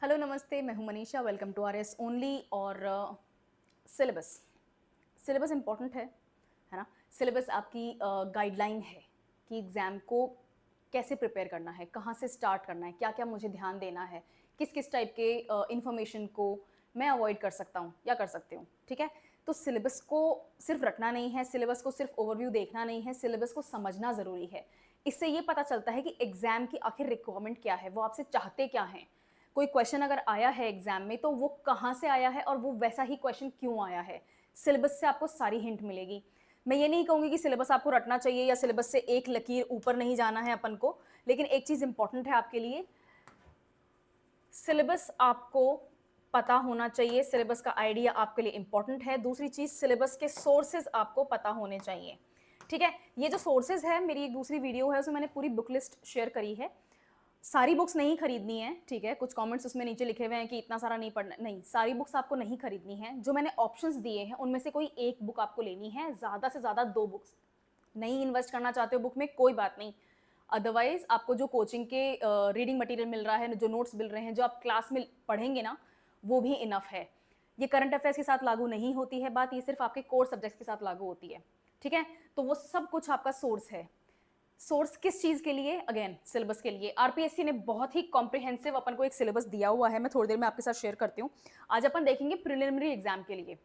Hello नमस्ते, मैं हूं Manisha. Welcome to R S only. और सिलेबस सिलेबस इम्पॉर्टेंट है ना। सिलेबस आपकी गाइडलाइन है कि एग्ज़ाम को कैसे प्रिपेयर करना है, कहाँ से स्टार्ट करना है, क्या क्या मुझे ध्यान देना है, किस किस टाइप के इंफॉर्मेशन को मैं अवॉइड कर सकता हूँ या कर सकती हूँ। ठीक है, तो सिलेबस को सिर्फ रटना नहीं है, सिलेबस को सिर्फ ओवरव्यू देखना नहीं है, सिलेबस को समझना ज़रूरी है। इससे ये पता चलता है कि एग्ज़ाम की आखिर रिक्वायरमेंट क्या है, वो आपसे चाहते क्या हैं। कोई क्वेश्चन अगर आया है एग्जाम में तो वो कहाँ से आया है और वो वैसा ही क्वेश्चन क्यों आया है। सिलेबस से आपको सारी हिंट मिलेगी। मैं ये नहीं कहूँगी कि सिलेबस आपको रटना चाहिए या सिलेबस से एक लकीर ऊपर नहीं जाना है अपन को, लेकिन एक चीज़ इंपॉर्टेंट है आपके लिए, सिलेबस आपको पता होना चाहिए। सिलेबस का आइडिया आपके लिए इंपॉर्टेंट है। दूसरी चीज़, सिलेबस के सोर्सेज आपको पता होने चाहिए। ठीक है, ये जो सोर्सेज है, मेरी एक दूसरी वीडियो है उसमें मैंने पूरी बुक लिस्ट शेयर करी है। सारी बुक्स नहीं खरीदनी है, ठीक है। कुछ कमेंट्स उसमें नीचे लिखे हुए हैं कि इतना सारा नहीं पढ़ना, नहीं, सारी बुक्स आपको नहीं खरीदनी है। जो मैंने ऑप्शंस दिए हैं उनमें से कोई एक बुक आपको लेनी है, ज़्यादा से ज़्यादा 2 बुक्स। नहीं इन्वेस्ट करना चाहते हो बुक में, कोई बात नहीं। अदरवाइज आपको जो कोचिंग के रीडिंग मटेरियल मिल रहा है, जो नोट्स मिल रहे हैं, जो आप क्लास में पढ़ेंगे ना, वो भी इनफ है। ये करंट अफेयर्स के साथ लागू नहीं होती है बात, ये सिर्फ आपके कोर सब्जेक्ट्स के साथ लागू होती है। ठीक है, तो वो सब कुछ आपका सोर्स है। सोर्स किस चीज के लिए? अगेन सिलेबस के लिए। आरपीएससी ने बहुत ही कॉम्प्रिहेंसिव अपन को एक सिलेबस दिया हुआ है, मैं थोड़ी देर में आपके साथ शेयर करती हूँ। आज अपन देखेंगे प्रिलिमिनरी एग्जाम के लिए।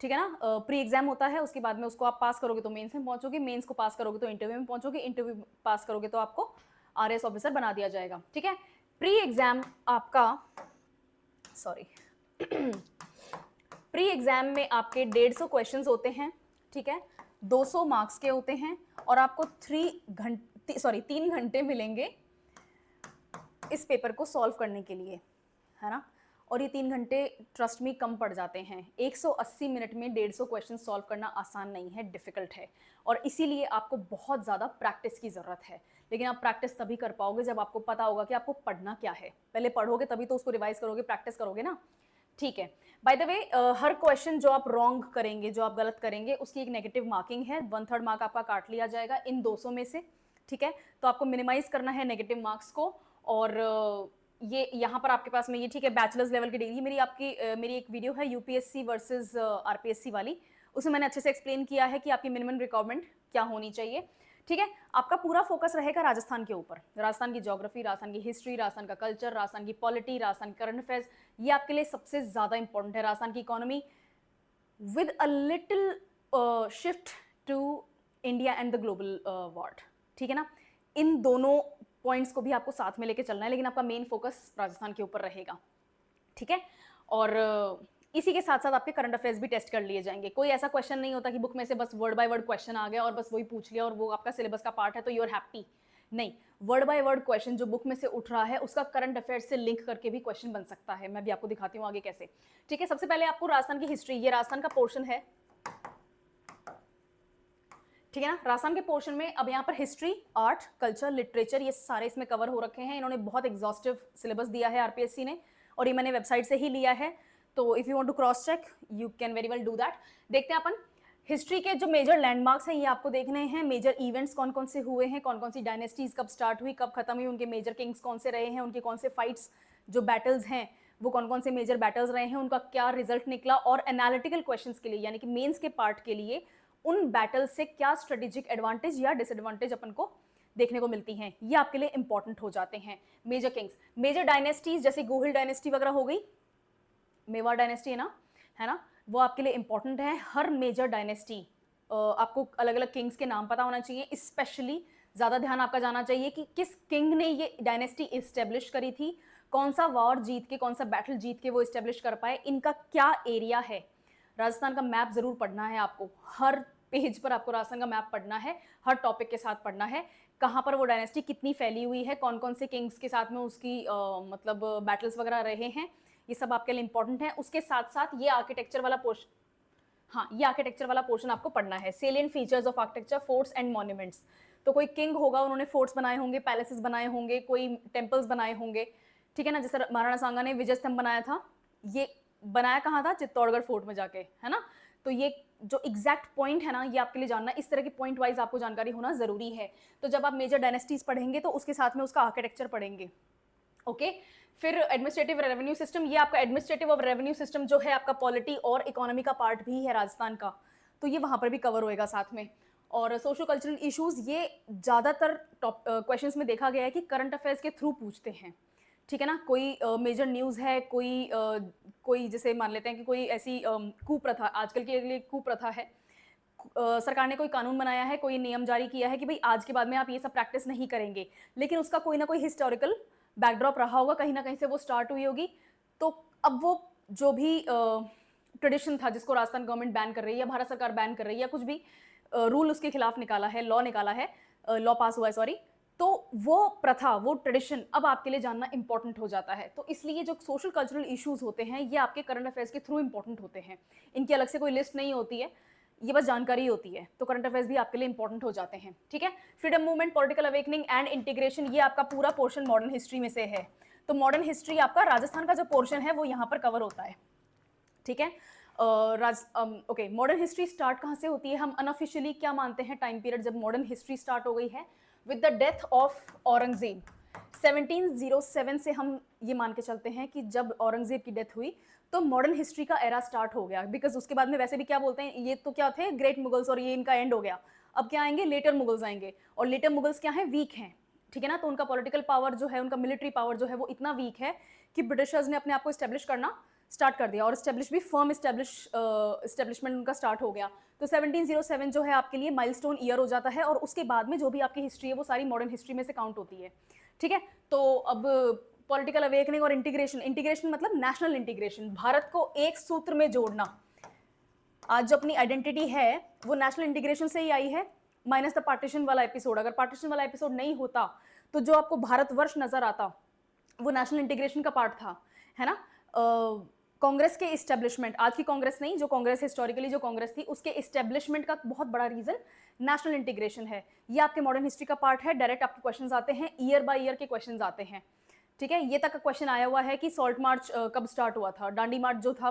ठीक है ना, प्री एग्जाम होता है, उसके बाद में उसको आप पास करोगे तो मेंस में पहुंचोगे, मेंस को पास करोगे तो इंटरव्यू में पहुंचोगे, इंटरव्यू पास करोगे तो आपको आरएस ऑफिसर बना दिया जाएगा। ठीक है, प्री एग्जाम आपका, सॉरी, प्री एग्जाम में आपके 150 क्वेश्चंस होते हैं। ठीक है, 200 मार्क्स के होते हैं और आपको 3 घंटे मिलेंगे इस पेपर को सॉल्व करने के लिए, है ना। और ये 3 घंटे ट्रस्ट में कम पड़ जाते हैं। 180 मिनट में 150 क्वेश्चन सॉल्व करना आसान नहीं है, डिफिकल्ट है। और इसीलिए आपको बहुत ज़्यादा प्रैक्टिस की ज़रूरत है। लेकिन आप प्रैक्टिस तभी कर पाओगे जब आपको पता होगा कि आपको पढ़ना क्या है। पहले पढ़ोगे तभी तो उसको रिवाइज करोगे, प्रैक्टिस करोगे ना। ठीक है, by the way, her question जो आप रॉन्ग करेंगे, जो आप गलत करेंगे, उसकी एक नेगेटिव मार्किंग है। 1/3 मार्क आपका काट लिया जाएगा इन 200 में से। ठीक है, तो आपको मिनिमाइज करना है नेगेटिव मार्क्स को। और ये यहाँ पर आपके पास में ये, ठीक है, बैचलर्स लेवल की डिग्री, मेरी एक वीडियो है यूपीएससी वर्सेस आरपीएससी वाली, उसमें मैंने अच्छे से एक्सप्लेन किया है कि आपकी मिनिमम रिक्वायरमेंट क्या होनी चाहिए। ठीक है, आपका पूरा फोकस रहेगा राजस्थान के ऊपर। राजस्थान की ज्योग्राफी, राजस्थान की हिस्ट्री, राजस्थान का कल्चर, राजस्थान की पॉलिटी, राजस्थान करंट अफेयर्स, ये आपके लिए सबसे ज्यादा इंपॉर्टेंट है। राजस्थान की economy with a little shift to India and the global world. ठीक है ना, इन दोनों पॉइंट्स को भी आपको साथ में लेके चलना है, लेकिन आपका मेन फोकस राजस्थान के ऊपर रहेगा। ठीक है, और इसी के साथ साथ आपके करंट अफेयर्स भी टेस्ट कर लिए जाएंगे। कोई ऐसा क्वेश्चन नहीं होता कि बुक में से बस वर्ड बाय वर्ड क्वेश्चन आ गया और बस वही पूछ लिया और वो आपका सिलेबस का पार्ट है तो यू आर हैप्पी। नहीं, वर्ड बाय वर्ड क्वेश्चन जो बुक में से उठ रहा है उसका करंट अफेयर्स से लिंक करके भी क्वेश्चन बन सकता है। मैं भी आपको दिखाती हूँ आगे कैसे। ठीक है, सबसे पहले आपको राजस्थान की हिस्ट्री, ये राजस्थान का पोर्शन है। ठीक है ना, राजस्थान के पोर्शन में अब यहाँ पर हिस्ट्री, आर्ट, कल्चर, लिटरेचर, ये सारे इसमें कवर हो रखे हैं। इन्होंने बहुत एग्जॉस्टिव सिलेबस दिया है आरपीएससी ने, और ये मैंने वेबसाइट से ही लिया है। तो if you want to cross check you can very well do that. देखते हैं अपन हिस्ट्री के जो मेजर लैंडमार्क्स हैं ये आपको देखने हैं। मेजर इवेंट्स कौन कौन से हुए हैं, कौन कौन सी डायनेस्टीज कब स्टार्ट हुई, कब खत्म हुई, उनके मेजर किंग्स कौन से रहे हैं, उनके कौन से फाइट्स, जो बैटल्स हैं वो कौन कौन से मेजर बैटल्स रहे हैं, उनका क्या रिजल्ट निकला, और एनालिटिकल क्वेश्चंस के लिए यानी कि मेंस के पार्ट के लिए उन बैटल से क्या स्ट्रेटेजिक एडवांटेज या डिसएडवांटेज अपन को देखने को मिलती हैं, ये आपके लिए इंपॉर्टेंट हो जाते हैं। मेजर किंग्स, मेजर डायनेस्टीज जैसे गोहिल डायनेस्टी वगैरह हो गई, मेवाड़ डायनेस्टी है ना, वो आपके लिए इंपॉर्टेंट है। हर मेजर डायनेस्टी आपको अलग अलग किंग्स के नाम पता होना चाहिए। स्पेशली ज्यादा ध्यान आपका जाना चाहिए कि किस किंग ने ये डायनेस्टी इस्टेब्लिश करी थी, कौन सा वॉर जीत के, कौन सा बैटल जीत के वो इस्टेब्लिश कर पाए, इनका क्या एरिया है। राजस्थान का मैप जरूर पढ़ना है आपको, हर पेज पर आपको राजस्थान का मैप पढ़ना है, हर टॉपिक के साथ पढ़ना है, कहाँ पर वो डायनेस्टी कितनी फैली हुई है, कौन कौन से किंग्स के साथ में उसकी मतलब बैटल्स वगैरह रहे हैं, ये सब आपके लिए इंपॉर्टेंट है। उसके साथ साथ ये आर्किटेक्चर वाला पोर्शन, हाँ, ये आर्किटेक्चर वाला पोर्शन आपको पढ़ना है। Salient features of architecture, forts and monuments. तो कोई किंग होगा, उन्होंने फोर्ट्स बनाए होंगे, पैलेसेस बनाए होंगे, कोई टेम्पल्स बनाए होंगे। ठीक है ना, जैसे महाराणा सांगा ने विजय स्तंभ बनाया था, ये बनाया कहाँ था? चित्तौड़गढ़ फोर्ट में जाके, है ना। तो ये जो एग्जैक्ट पॉइंट है ना, ये आपके लिए जानना, इस तरह की पॉइंट वाइज आपको जानकारी होना जरूरी है। तो जब आप मेजर डायनेस्टीज पढ़ेंगे तो उसके साथ में उसका आर्किटेक्चर पढ़ेंगे, ओके। फिर एडमिनिस्ट्रेटिव रेवेन्यू सिस्टम, ये आपका एडमिनिस्ट्रेटिव और रेवेन्यू सिस्टम जो है आपका पॉलिटी और इकोनॉमी का पार्ट भी है राजस्थान का, तो ये वहाँ पर भी कवर होएगा साथ में। और सोशो कल्चरल इश्यूज, ये ज़्यादातर टॉप क्वेश्चंस में देखा गया है कि करंट अफेयर्स के थ्रू पूछते हैं, ठीक है ना। कोई मेजर न्यूज़ है, कोई जैसे मान लेते हैं कि कोई ऐसी कुप्रथा, आजकल के लिए कुप्रथा है, सरकार ने कोई कानून बनाया है, कोई नियम जारी किया है कि भाई आज के बाद में आप ये सब प्रैक्टिस नहीं करेंगे, लेकिन उसका कोई ना कोई हिस्टोरिकल बैकड्रॉप रहा होगा, कहीं ना कहीं से वो स्टार्ट हुई होगी। तो अब वो जो भी ट्रेडिशन था जिसको राजस्थान गवर्नमेंट बैन कर रही है या भारत सरकार बैन कर रही है या कुछ भी रूल उसके खिलाफ निकाला है, लॉ निकाला है, लॉ पास हुआ है सॉरी, तो वो प्रथा, वो ट्रेडिशन अब आपके लिए जानना इंपॉर्टेंट हो जाता है। तो इसलिए जो सोशल कल्चरल इश्यूज होते हैं ये आपके करंट अफेयर्स के थ्रू इंपॉर्टेंट होते हैं, इनकी अलग से कोई लिस्ट नहीं होती है, ये बस जानकारी होती है। तो करंट अफेयर्स भी आपके लिए इंपॉर्टेंट हो जाते हैं, ठीक है। Freedom movement, political awakening and integration, ये आपका पूरा पोर्शन मॉडर्न हिस्ट्री में से है। तो मॉडर्न हिस्ट्री आपका राजस्थान का जो पोर्शन है वो यहाँ पर कवर होता है, ठीक है। ओके, मॉडर्न हिस्ट्री स्टार्ट कहाँ से होती है, हम अनऑफिशियली क्या मानते हैं टाइम पीरियड जब मॉडर्न हिस्ट्री स्टार्ट हो गई है, with the death of Aurangzeb 1707 से हम ये मान के चलते हैं कि जब औरंगजेब की डेथ हुई तो मॉडर्न हिस्ट्री का एरा स्टार्ट हो गया। बिकॉज उसके बाद में वैसे भी क्या बोलते हैं, ये तो क्या थे ग्रेट मुगल्स और ये इनका एंड हो गया, अब क्या आएंगे लेटर मुगल्स आएंगे, और लेटर मुगल्स क्या हैं, वीक हैं, ठीक है ना। तो उनका पॉलिटिकल पावर जो है, उनका मिलिट्री पावर जो है वो इतना वीक है कि ब्रिटिशर्स ने अपने आप को इस्टेब्लिश करना स्टार्ट कर दिया, और इस्टेब्लिश भी फर्म इस्टेब्लिशमेंट उनका स्टार्ट हो गया। तो 1707 जो है आपके लिए माइलस्टोन ईयर हो जाता है, और उसके बाद में जो भी आपकी हिस्ट्री है वो सारी मॉडर्न हिस्ट्री में से काउंट होती है, ठीक है। तो अब पॉलिटिकल अवेकनिंग और इंटीग्रेशन, इंटीग्रेशन मतलब नेशनल इंटीग्रेशन, भारत को एक सूत्र में जोड़ना। आज जो अपनी आइडेंटिटी है वो नेशनल इंटीग्रेशन से ही आई है, माइनस द पार्टीशन वाला एपिसोड। अगर पार्टीशन वाला एपिसोड नहीं होता तो जो आपको भारतवर्ष नजर आता वो नेशनल इंटीग्रेशन का पार्ट था, है ना। कांग्रेस के इस्टेब्लिशमेंट, आज की कांग्रेस नहीं, जो कांग्रेस हिस्टोरिकली जो कांग्रेस थी उसके इस्टेब्लिशमेंट का बहुत बड़ा रीजन नेशनल इंटीग्रेशन है। ये आपके मॉडर्न हिस्ट्री का पार्ट है। डायरेक्ट आपके क्वेश्चंस आते हैं, ईयर बाय ईयर के क्वेश्चंस आते हैं, ठीक है। ये तक का क्वेश्चन आया हुआ है कि सॉल्ट मार्च कब स्टार्ट हुआ था, दांडी मार्च जो था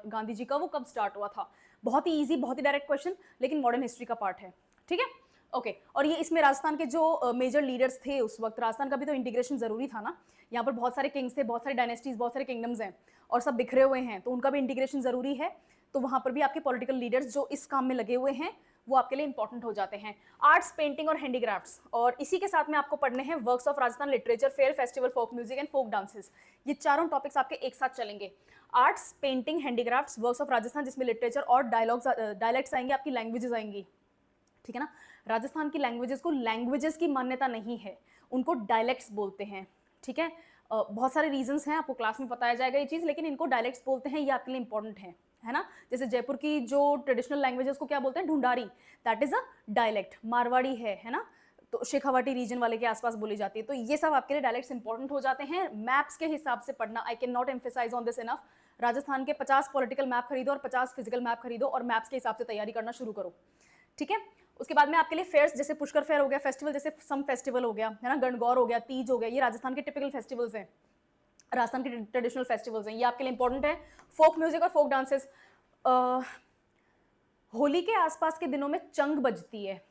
गांधी जी का, वो कब स्टार्ट हुआ था। बहुत ही ईजी, बहुत ही डायरेक्ट क्वेश्चन, लेकिन मॉडर्न हिस्ट्री का पार्ट है, ठीक है। ओके, और ये इसमें राजस्थान के जो मेजर लीडर्स थे उस वक्त, राजस्थान का भी तो इंटीग्रेशन जरूरी था ना, यहाँ पर बहुत सारे किंग्स थे, बहुत सारी डायनेस्टीज, बहुत सारे किंगडम्स हैं और सब बिखरे हुए हैं, तो उनका भी इंटीग्रेशन जरूरी है। तो वहाँ पर भी आपके पॉलिटिकल लीडर्स जो इस काम में लगे हुए हैं वो आपके लिए इंपॉर्टेंट हो जाते हैं। आर्ट्स, पेंटिंग और हैंडीक्राफ्ट्स, और इसी के साथ में आपको पढ़ने हैं works of Rajasthan, literature, fair, festival, folk music and folk dances. ये चारों टॉपिक्स आपके एक साथ चलेंगे, arts, painting, handicrafts, works of Rajasthan, जिसमें लिटरेचर और डायलॉग्स आएंगे, आपकी लैंग्वेजेस आएंगी, ठीक है ना। राजस्थान की लैंग्वेजेस को लैंग्वेजेस की मान्यता नहीं है, उनको डायलेक्ट्स बोलते हैं, ठीक है। बहुत सारे रीजंस हैं, आपको क्लास में बताया जाएगा ये चीज़, लेकिन इनको डायलेक्ट्स बोलते हैं, ये आपके लिए इंपॉर्टेंट है ना। जैसे जयपुर की जो ट्रेडिशनल लैंग्वेजेस को क्या बोलते हैं, Dhundhari, that is a dialect. Marwari है ना, तो शेखावाटी रीजन वाले के आसपास बोली जाती है। तो ये सब आपके लिए डायलेक्ट्स इंपॉर्टेंट हो जाते हैं। मैप्स के हिसाब से पढ़ना, I can not emphasise on this enough. Rajasthan के 50 पॉलिटिकल मैप खरीदो और 50 फिजिकल मैप खरीदो और मैप्स के हिसाब से तैयारी करना शुरू करो, ठीक है। उसके बाद में आपके लिए फेयर्स, जैसे पुष्कर फेयर हो गया, फेस्टिवल जैसे सम फेस्टिवल हो गया, है ना, गणगौर हो गया, तीज हो गया, ये राजस्थान के टिपिकल फेस्टिवल्स हैं, राजस्थान के ट्रेडिशनल फेस्टिवल्स हैं, ये आपके लिए इंपॉर्टेंट है। फोक म्यूजिक और फोक डांसेस, होली के आसपास के दिनों में चंग बजती है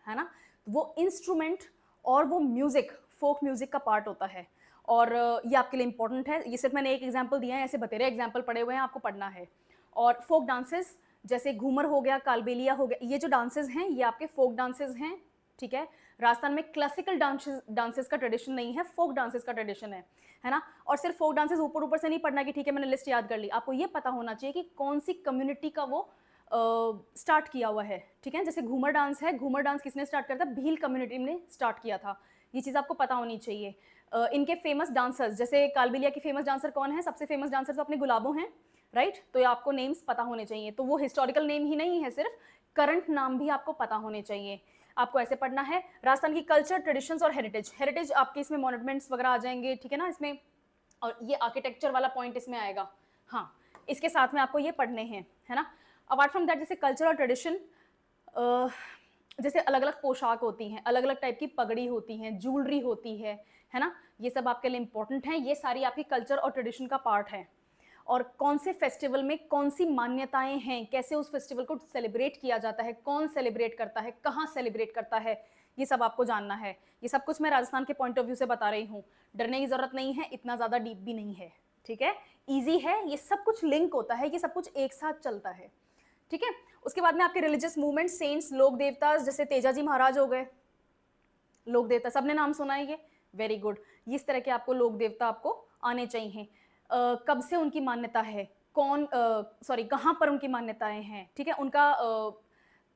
ना, वो इंस्ट्रूमेंट और वो म्यूजिक फोक म्यूजिक का पार्ट होता है, और ये आपके लिए इंपॉर्टेंट है। ये सिर्फ मैंने एक एग्जाम्पल दिया है, ऐसे बतेरे एग्जाम्पल पड़े हुए हैं, आपको पढ़ना है। और फोक डांसेस जैसे घूमर हो गया, कालबेलिया हो गया, ये जो डांसेस हैं ये आपके फोक डांसेस हैं, ठीक है। राजस्थान में क्लासिकल डांसेस का ट्रेडिशन नहीं है, फोक डांसेस का ट्रेडिशन है ना। और सिर्फ फोक डांसेस ऊपर ऊपर से नहीं पढ़ना कि ठीक है मैंने लिस्ट याद कर ली, आपको ये पता होना चाहिए कि कौन सी कम्युनिटी का वो स्टार्ट किया हुआ है, ठीक है। जैसे घूमर डांस है, घूमर डांस किसने स्टार्ट किया था, भील कम्युनिटी ने स्टार्ट किया था, ये चीज़ आपको पता होनी चाहिए। इनके फेमस डांसर्स, जैसे कालबेलिया की फेमस डांसर कौन है, सबसे फेमस डांसर तो अपने गुलाबों हैं, राइट। तो ये आपको नेम्स पता होने चाहिए, तो वो हिस्टोरिकल नेम ही नहीं है, सिर्फ करंट नाम भी आपको पता होने चाहिए। आपको ऐसे पढ़ना है। राजस्थान की कल्चर, ट्रेडिशंस और हेरिटेज आपके इसमें मॉन्यूमेंट्स वगैरह आ जाएंगे, ठीक है ना इसमें, और ये आर्किटेक्चर वाला पॉइंट इसमें आएगा, हाँ, इसके साथ में आपको ये पढ़ने हैं, है ना। अपार्ट फ्रॉम दैट, जैसे कल्चर और ट्रेडिशन, जैसे अलग अलग पोशाक होती हैं, अलग अलग टाइप की पगड़ी होती हैं, ज्वेलरी होती है ना, ये सब आपके लिए इंपॉर्टेंट है। ये सारी आपकी कल्चर और ट्रेडिशन का पार्ट है। और कौन से फेस्टिवल में कौन सी मान्यताएं हैं, कैसे उस फेस्टिवल को सेलिब्रेट किया जाता है, कौन सेलिब्रेट करता है, कहाँ सेलिब्रेट करता है, ये सब आपको जानना है। ये सब कुछ मैं राजस्थान के पॉइंट ऑफ व्यू से बता रही हूँ, डरने की जरूरत नहीं है, इतना ज़्यादा डीप भी नहीं है, ठीक है, ईजी है, ये सब कुछ लिंक होता है, ये सब कुछ एक साथ चलता है, ठीक है। उसके बाद में आपके रिलीजियस मूवमेंट, सेंट्स, लोक देवता, जैसे तेजाजी महाराज हो गए, लोक देवता सबने नाम सुना है, ये वेरी गुड। इस तरह के आपको लोक देवता आपको आने चाहिए। कब से उनकी मान्यता है, कौन सॉरी कहाँ पर उनकी मान्यताएं हैं, ठीक है, उनका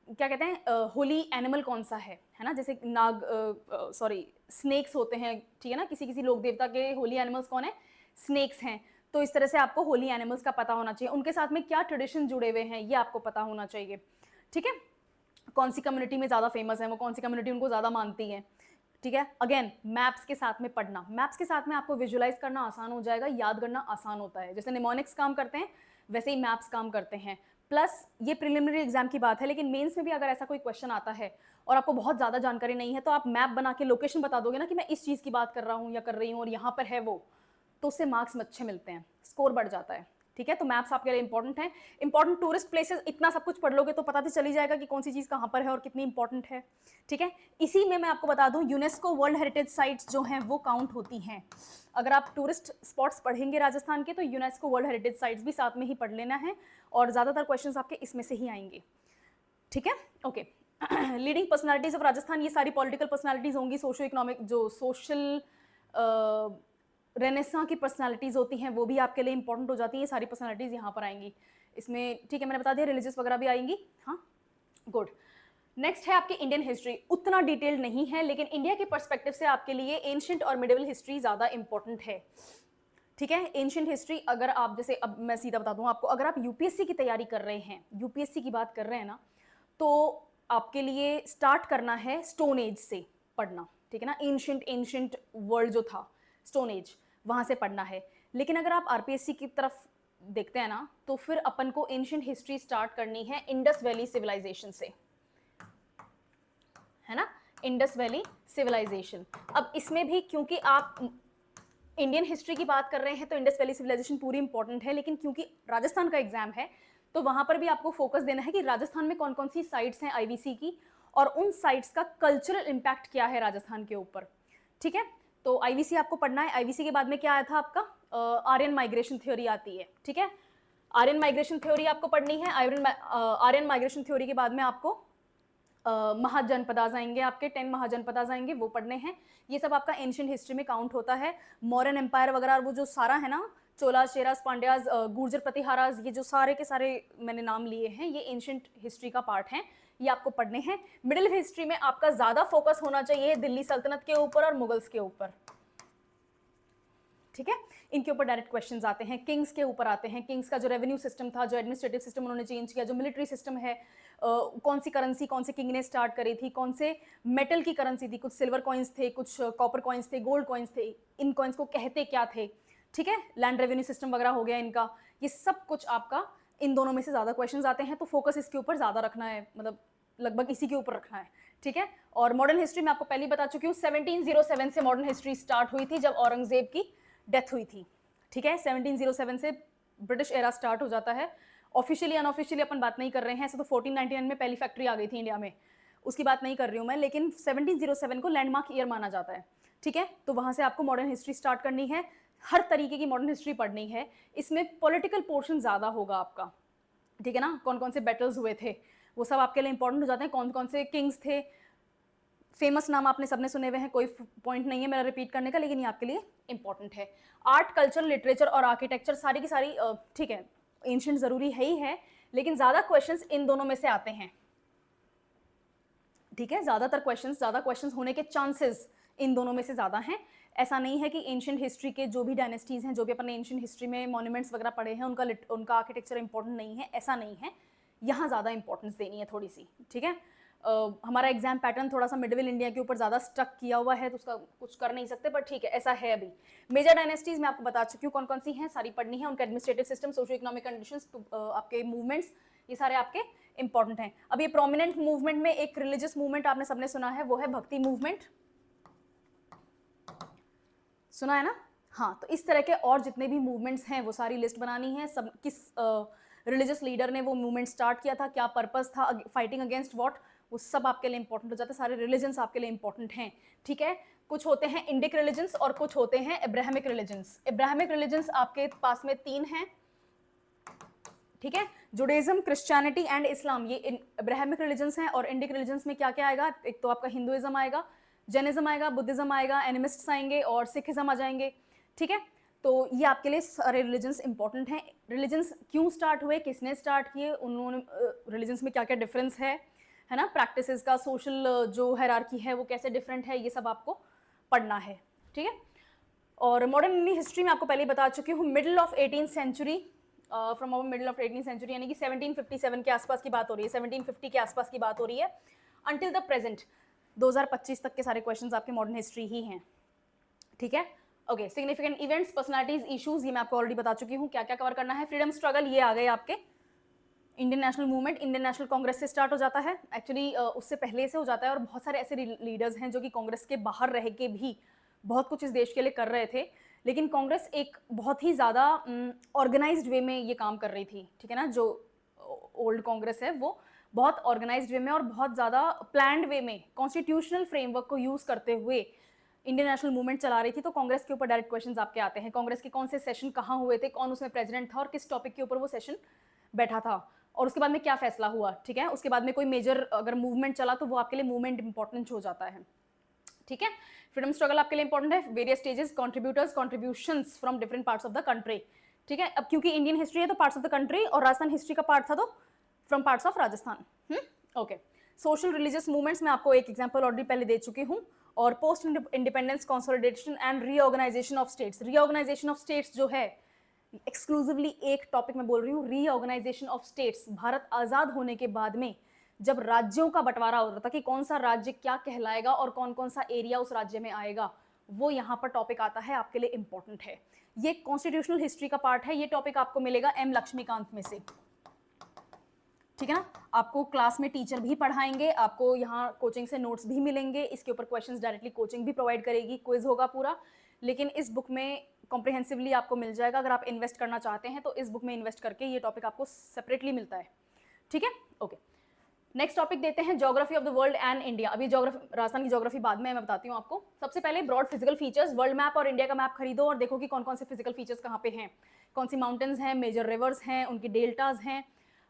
क्या कहते हैं होली एनिमल कौन सा है ना, जैसे नाग सॉरी स्नेक्स होते हैं, ठीक है ना, किसी किसी लोक देवता के होली एनिमल्स कौन है, स्नेक्स हैं। तो इस तरह से आपको होली एनिमल्स का पता होना चाहिए, उनके साथ में क्या ट्रेडिशन जुड़े हुए हैं ये आपको पता होना चाहिए, ठीक है। कौन सी कम्युनिटी में ज़्यादा फेमस है, वो कौन सी कम्युनिटी उनको ज़्यादा मानती है, ठीक है। अगेन मैप्स के साथ में पढ़ना, मैप्स के साथ में आपको विजुलाइज करना आसान हो जाएगा, याद करना आसान होता है, जैसे निमोनिक्स काम करते हैं वैसे ही मैप्स काम करते हैं। प्लस ये प्रिलिमिनरी एग्जाम की बात है, लेकिन मेंस में भी अगर ऐसा कोई क्वेश्चन आता है और आपको बहुत ज़्यादा जानकारी नहीं है, तो आप मैप बना के लोकेशन बता दोगे ना कि मैं इस चीज़ की बात कर रहा हूँ या कर रही हूँ और यहाँ पर है वो, तो उससे मार्क्स अच्छे मिलते हैं, स्कोर बढ़ जाता है, ठीक है। तो मैप्स आपके लिए इंपॉर्टेंट है। इंपॉर्टेंट टूरिस्ट प्लेसेस, इतना सब कुछ पढ़ लोगे तो पता तो चली जाएगा कि कौन सी चीज़ कहाँ पर है और कितनी इंपॉर्टेंट है, ठीक है। इसी में मैं आपको बता दूं, यूनेस्को वर्ल्ड हेरिटेज साइट्स जो हैं वो काउंट होती हैं। अगर आप टूरिस्ट स्पॉट्स पढ़ेंगे राजस्थान के, तो यूनेस्को वर्ल्ड हेरिटेज साइट्स भी साथ में ही पढ़ लेना है, और ज़्यादातर क्वेश्चन आपके इसमें से ही आएंगे, ठीक है, okay. Leading personalities of Rajasthan, ये सारी पॉलिटिकल पर्सनालिटीज होंगी, सोशो इकोनॉमिक जो सोशल रेनेसां की पर्सनालिटीज़ होती हैं वो भी आपके लिए इंपॉर्टेंट हो जाती हैं, ये सारी पर्सनालिटीज़ यहाँ पर आएंगी इसमें, ठीक है, मैंने बता दिया, रिलीजियस वगैरह भी आएंगी, हाँ गुड। नेक्स्ट है आपकी इंडियन हिस्ट्री, उतना डिटेल्ड नहीं है, लेकिन इंडिया के पर्सपेक्टिव से आपके लिए एंशिएंट और मिडिवल हिस्ट्री ज़्यादा इंपॉर्टेंट है, ठीक है। एंशिएंट हिस्ट्री अगर आप, जैसे अब मैं सीधा बता दूँ आपको, अगर आप यूपीएससी की तैयारी कर रहे हैं, यूपीएससी की बात कर रहे हैं ना, तो आपके लिए स्टार्ट करना है स्टोन एज से पढ़ना, ठीक है ना, एंशिएंट वर्ल्ड जो था स्टोन एज, वहाँ से पढ़ना है। लेकिन अगर आप आरपीएससी की तरफ देखते हैं ना, तो फिर अपन को एंशिएंट हिस्ट्री स्टार्ट करनी है इंडस वैली सिविलाइजेशन से, है ना, इंडस वैली सिविलाइजेशन। अब इसमें भी क्योंकि आप इंडियन हिस्ट्री की बात कर रहे हैं तो इंडस वैली सिविलाइजेशन पूरी इंपॉर्टेंट है, लेकिन क्योंकि राजस्थान का एग्जाम है तो वहां पर भी आपको फोकस देना है कि राजस्थान में कौन कौन सी साइट्स हैं आईवीसी की, और उन साइट्स का कल्चरल इंपैक्ट क्या है राजस्थान के ऊपर, ठीक है। तो आईवीसी आपको पढ़ना है। आईवीसी के बाद में क्या आया था आपका, आर्यन माइग्रेशन थ्योरी आती है, ठीक है, आर्यन माइग्रेशन थ्योरी आपको पढ़नी है। आर्यन माइग्रेशन थ्योरी के बाद में आपको महाजनपदाज आएंगे, आपके 10 महाजनपदाज आएंगे, वो पढ़ने हैं। ये सब आपका एंशिएंट हिस्ट्री में काउंट होता है। मौर्यन एम्पायर वगैरह वो जो सारा है ना, चोलास, चेरास, पांड्याज, गुर्जर प्रतिहाराज, ये जो सारे के सारे मैंने नाम लिए हैं, ये एंशिएंट हिस्ट्री का पार्ट हैं, ये आपको पढ़ने हैं। मिडिल हिस्ट्री में आपका ज़्यादा फोकस होना चाहिए दिल्ली सल्तनत के ऊपर और मुगल्स के ऊपर, ठीक है, इनके ऊपर डायरेक्ट क्वेश्चंस आते हैं। किंग्स के ऊपर आते हैं, किंग्स का जो रेवेन्यू सिस्टम था, जो एडमिनिस्ट्रेटिव सिस्टम उन्होंने चेंज किया, जो मिलिट्री सिस्टम है, कौन सी करेंसी कौन से किंग ने स्टार्ट करी थी, कौन से मेटल की करेंसी थी, कुछ सिल्वर कॉइन्स थे, कुछ कॉपर कॉइन्स थे, गोल्ड कॉइन्स थे, इन कॉइन्स को कहते क्या थे, ठीक है, लैंड रेवेन्यू सिस्टम वगैरह हो गया इनका, ये सब कुछ आपका इन दोनों में से ज़्यादा क्वेश्चंस आते हैं, तो फोकस इसके ऊपर ज़्यादा रखना है, मतलब लगभग इसी के ऊपर रखना है, ठीक है। और मॉडर्न हिस्ट्री में आपको पहले बता चुकी हूँ, 1707 से मॉडर्न हिस्ट्री स्टार्ट हुई थी, जब औरंगजेब की डेथ हुई थी, ठीक है, 1707 से ब्रिटिश एरा स्टार्ट हो जाता है। ऑफिशियली अनऑफिशियली अपन बात नहीं कर रहे हैं, ऐसे तो 1499 में पहली फैक्ट्री आ गई थी इंडिया में, उसकी बात नहीं कर रही हूँ मैं, लेकिन 1707 को लैंडमार्क ईयर माना जाता है, ठीक है। तो वहाँ से आपको मॉडर्न हिस्ट्री स्टार्ट करनी है, हर तरीके की मॉडर्न हिस्ट्री पढ़नी है। इसमें पॉलिटिकल पोर्शन ज़्यादा होगा आपका, ठीक है ना, कौन कौन से बैटल्स हुए थे वो सब आपके लिए इंपॉर्टेंट हो जाते हैं, कौन कौन से किंग्स थे, फेमस नाम आपने सबने सुने हुए हैं, कोई पॉइंट नहीं है मेरा रिपीट करने का, लेकिन ये आपके लिए इंपॉर्टेंट है। आर्ट, कल्चर, लिटरेचर और आर्किटेक्चर सारी की सारी, ठीक है, एंशिएंट जरूरी है ही है, लेकिन ज़्यादा क्वेश्चंस इन दोनों में से आते हैं, ठीक है, ज़्यादा क्वेश्चंस होने के चांसेस इन दोनों में से ज़्यादा हैं। ऐसा नहीं है कि एंशिएंट हिस्ट्री के जो भी डायनेस्टीज़ हैं, जो भी अपने एंशिएंट हिस्ट्री में मॉन्यूमेंट्स वगैरह पढ़े हैं, उनका आर्किटेक्चर इंपॉर्टेंट नहीं है, ऐसा नहीं है, यहाँ ज़्यादा इंपॉर्टेंस देनी है थोड़ी सी, ठीक है। हमारा एग्जाम पैटर्न थोड़ा सा मिडिल इंडिया के ऊपर ज़्यादा स्टक किया हुआ है, तो उसका कुछ कर नहीं सकते, पर ठीक है, ऐसा है। अभी मेजर डायनेस्टीज मैं आपको बता चुकी हूँ कौन कौन सी हैं, सारी पढ़नी है, उनका administrative system, socio economic conditions, आपके मूवमेंट्स, ये सारे आपके इंपॉर्टेंट हैं। अब ये प्रोमिनेंट मूवमेंट में एक रिलीजियस मूवमेंट आपने सबने सुना है, वो है भक्ति मूवमेंट, सुना है ना, हाँ। तो इस तरह के और जितने भी मूवमेंट्स हैं वो सारी लिस्ट बनानी है, सब किस रिलीजियस लीडर ने वो मूवमेंट स्टार्ट किया था, क्या पर्पस था, फाइटिंग अगेंस्ट व्हाट, वो सब आपके लिए इंपॉर्टेंट हो जाता है, सारे रिलीजन्स आपके लिए इंपॉर्टेंट हैं, ठीक है। कुछ होते हैं इंडिक रिलीजन्स और कुछ होते हैं अब्राहमिक रिलीजन्स। अब्राहमिक रिलीजन्स आपके पास में 3 हैं, ठीक है, जुडाइज्म, क्रिश्चियनिटी एंड इस्लाम, ये अब्राहमिक रिलीजन्स हैं। और इंडिक रिलीजन्स में क्या क्या आएगा, एक तो आपका हिंदुइज्म आएगा, जैनिज्म आएगा, बुद्धिज्म आएगा, एनिमिस्ट्स आएंगे और सिखिज्म आ जाएंगे, ठीक है। तो ये आपके लिए सारे रिलीजन्स इंपॉर्टेंट हैं। रिलीजन्स क्यों स्टार्ट हुए, किसने स्टार्ट किए, उन्होंने रिलीजन्स में क्या क्या डिफरेंस है ना, प्रैक्टिसेस का, सोशल जो हायरार्की है वो कैसे डिफरेंट है, ये सब आपको पढ़ना है, ठीक है। और मॉडर्न इंडियन हिस्ट्री में आपको पहले बता चुकी हूँ, middle of 18th century, from our middle of 18th century यानी कि 1757 के आसपास की बात हो रही है, 1750 के आसपास की बात हो रही है, अंटिल द प्रेजेंट 2025 तक के सारे क्वेश्चंस आपके मॉडर्न हिस्ट्री ही हैं, ठीक है। Okay, significant events, personalities, issues, ये मैं आपको ऑलरेडी बता चुकी हूँ क्या क्या कवर करना है। फ्रीडम स्ट्रगल, ये आ गए आपके। Indian national movement Indian national Congress से स्टार्ट हो जाता है, एक्चुअली उससे पहले से हो जाता है, और बहुत सारे ऐसे लीडर्स हैं जो कि कांग्रेस के बाहर रह के भी बहुत कुछ इस देश के लिए कर रहे थे, लेकिन कांग्रेस एक बहुत ही ज़्यादा ऑर्गेनाइज्ड वे में ये काम कर रही थी, ठीक है ना। जो ओल्ड कांग्रेस है वो बहुत ऑर्गेनाइज्ड वे में और बहुत ज़्यादा प्लान्ड वे में कॉन्स्टिट्यूशनल फ्रेमवर्क को यूज़ करते हुए इंडियन नेशनल मूवमेंट चला रही थी। तो कांग्रेस के ऊपर डायरेक्ट क्वेश्चंस आपके आते हैं, कांग्रेस के कौन से सेशन कहाँ हुए थे, कौन उसमें प्रेसिडेंट था और किस टॉपिक के ऊपर वो सेशन बैठा था, और उसके बाद में क्या फैसला हुआ, ठीक है। उसके बाद में कोई मेजर अगर मूवमेंट चला तो वो आपके लिए मूवमेंट इंपॉर्टेंट हो जाता है, ठीक है। फ्रीडम स्ट्रगल आपके लिए इंपॉर्टेंट है, various stages, contributors, contributions from different parts of the country, ठीक है। अब क्योंकि इंडियन हिस्ट्री है तो पार्ट्स ऑफ द कंट्री, और राजस्थान हिस्ट्री का पार्ट था तो from parts of Rajasthan, okay. Social religious movements में आपको एक एग्जांपल ऑलरेडी पहले दे चुकी हूँ। और post independence consolidation and reorganisation of states, reorganisation of states जो है एक्सक्लूसिवली एक टॉपिक में बोल रही हूँ, रीऑर्गेनाइजेशन ऑफ स्टेट्स। भारत आज़ाद होने के बाद में जब राज्यों का बंटवारा हो रहा था कि कौन सा राज्य क्या कहलाएगा और कौन कौन सा एरिया उस राज्य में आएगा, वो यहाँ पर टॉपिक आता है, आपके लिए इंपॉर्टेंट है। ये कॉन्स्टिट्यूशनल हिस्ट्री का पार्ट है, ये टॉपिक आपको मिलेगा एम लक्ष्मीकांत में से, ठीक है ना। आपको क्लास में टीचर भी पढ़ाएंगे, आपको यहाँ कोचिंग से नोट्स भी मिलेंगे, इसके ऊपर क्वेश्चंस डायरेक्टली कोचिंग भी प्रोवाइड करेगी, क्विज होगा पूरा, लेकिन इस बुक में कॉम्प्रिहेंसिवली आपको मिल जाएगा। अगर आप इन्वेस्ट करना चाहते हैं तो इस बुक में इन्वेस्ट करके ये टॉपिक आपको सेपरेटली मिलता है, ठीक है, ओके। नेक्स्ट टॉपिक देते हैं geography of the world and India. अभी ज्योग्राफी, राजस्थान की ज्योग्राफी बाद में मैं बताती हूँ आपको। सबसे पहले broad physical features, world map और इंडिया का मैप खरीदो और देखो कि कौन कौन से फिजिकल फीचर्स कहाँ पे हैं, कौन सी माउंटेन्स हैं, मेजर रिवर्स हैं, उनकी डेल्टाज हैं,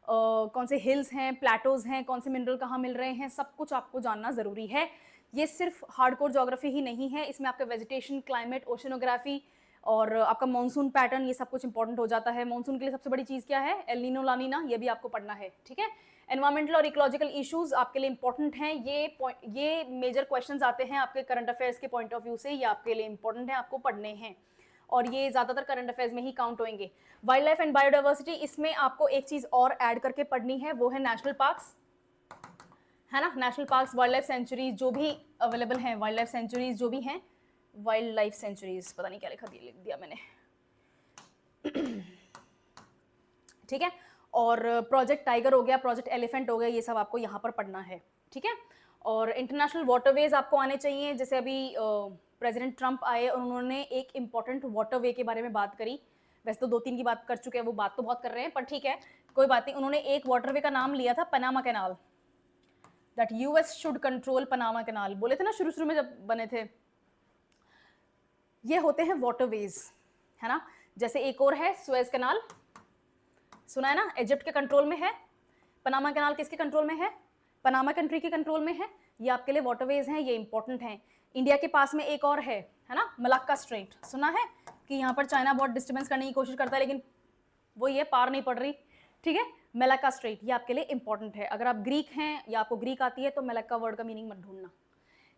कौन से हिल्स हैं, प्लेटोज हैं, कौन से मिनरल कहाँ मिल रहे हैं, सब कुछ आपको जानना ज़रूरी है। ये सिर्फ हार्डकोर ज्योग्राफी ही नहीं है, इसमें आपका वेजिटेशन, क्लाइमेट, ओशनोग्राफी और आपका मानसून पैटर्न, ये सब कुछ इंपॉर्टेंट हो जाता है। मानसून के लिए सबसे बड़ी चीज़ क्या है, एल नीनो ला नीना, ये भी आपको पढ़ना है, ठीक है। एनवायरमेंटल और इकोलॉजिकल इश्यूज आपके लिए इंपॉर्टेंट हैं, ये मेजर क्वेश्चंस आते हैं आपके करंट अफेयर्स के पॉइंट ऑफ व्यू से, ये आपके लिए इंपॉर्टेंट है, आपको पढ़ने हैं और ये ज़्यादातर करंट अफेयर्स में ही काउंट होंगे। वाइल्ड लाइफ एंड बायोडाइवर्सिटी, इसमें आपको एक चीज़ और ऐड करके पढ़नी है, वो है नेशनल पार्क्स, है ना। National parks, wild life sanctuaries जो भी अवेलेबल हैं, वाइल्ड लाइफ सेंचुरीज जो भी हैं, वाइल्ड लाइफ सेंचुरीज, पता नहीं क्या लिख दिया मैंने, ठीक है। और प्रोजेक्ट टाइगर हो गया, प्रोजेक्ट एलिफेंट हो गया, ये सब आपको यहाँ पर पढ़ना है, ठीक है। और इंटरनेशनल वाटरवेज आपको आने चाहिए, जैसे अभी प्रेसिडेंट ट्रंप आए और उन्होंने एक इंपॉर्टेंट वाटरवे के बारे में बात करी। वैसे तो 2-3 की बात कर चुके हैं, वो बात तो बहुत कर रहे हैं, पर ठीक है, कोई बात नहीं। उन्होंने एक वाटरवे का नाम लिया था Panama canal, that US should control Panama canal, बोले थे ना शुरू में जब बने थे। ये होते हैं वाटरवेज, है ना। जैसे एक और है सुएज कैनाल, सुना है ना, इजिप्ट के कंट्रोल में है। पनामा कैनाल किसके कंट्रोल में है, पनामा कंट्री के कंट्रोल में है। ये आपके लिए वाटरवेज हैं, ये इंपॉर्टेंट हैं। इंडिया के पास में एक और है ना, मलाक्का स्ट्रेट, सुना है कि यहाँ पर चाइना बहुत डिस्टर्बेंस करने की कोशिश करता है, लेकिन वो ये पार नहीं पड़ रही, ठीक है। मलाक्का स्ट्रेट ये आपके लिए इंपॉर्टेंट है। अगर आप ग्रीक हैं या आपको ग्रीक आती है तो मलाक्का वर्ड का मीनिंग मत ढूंढना,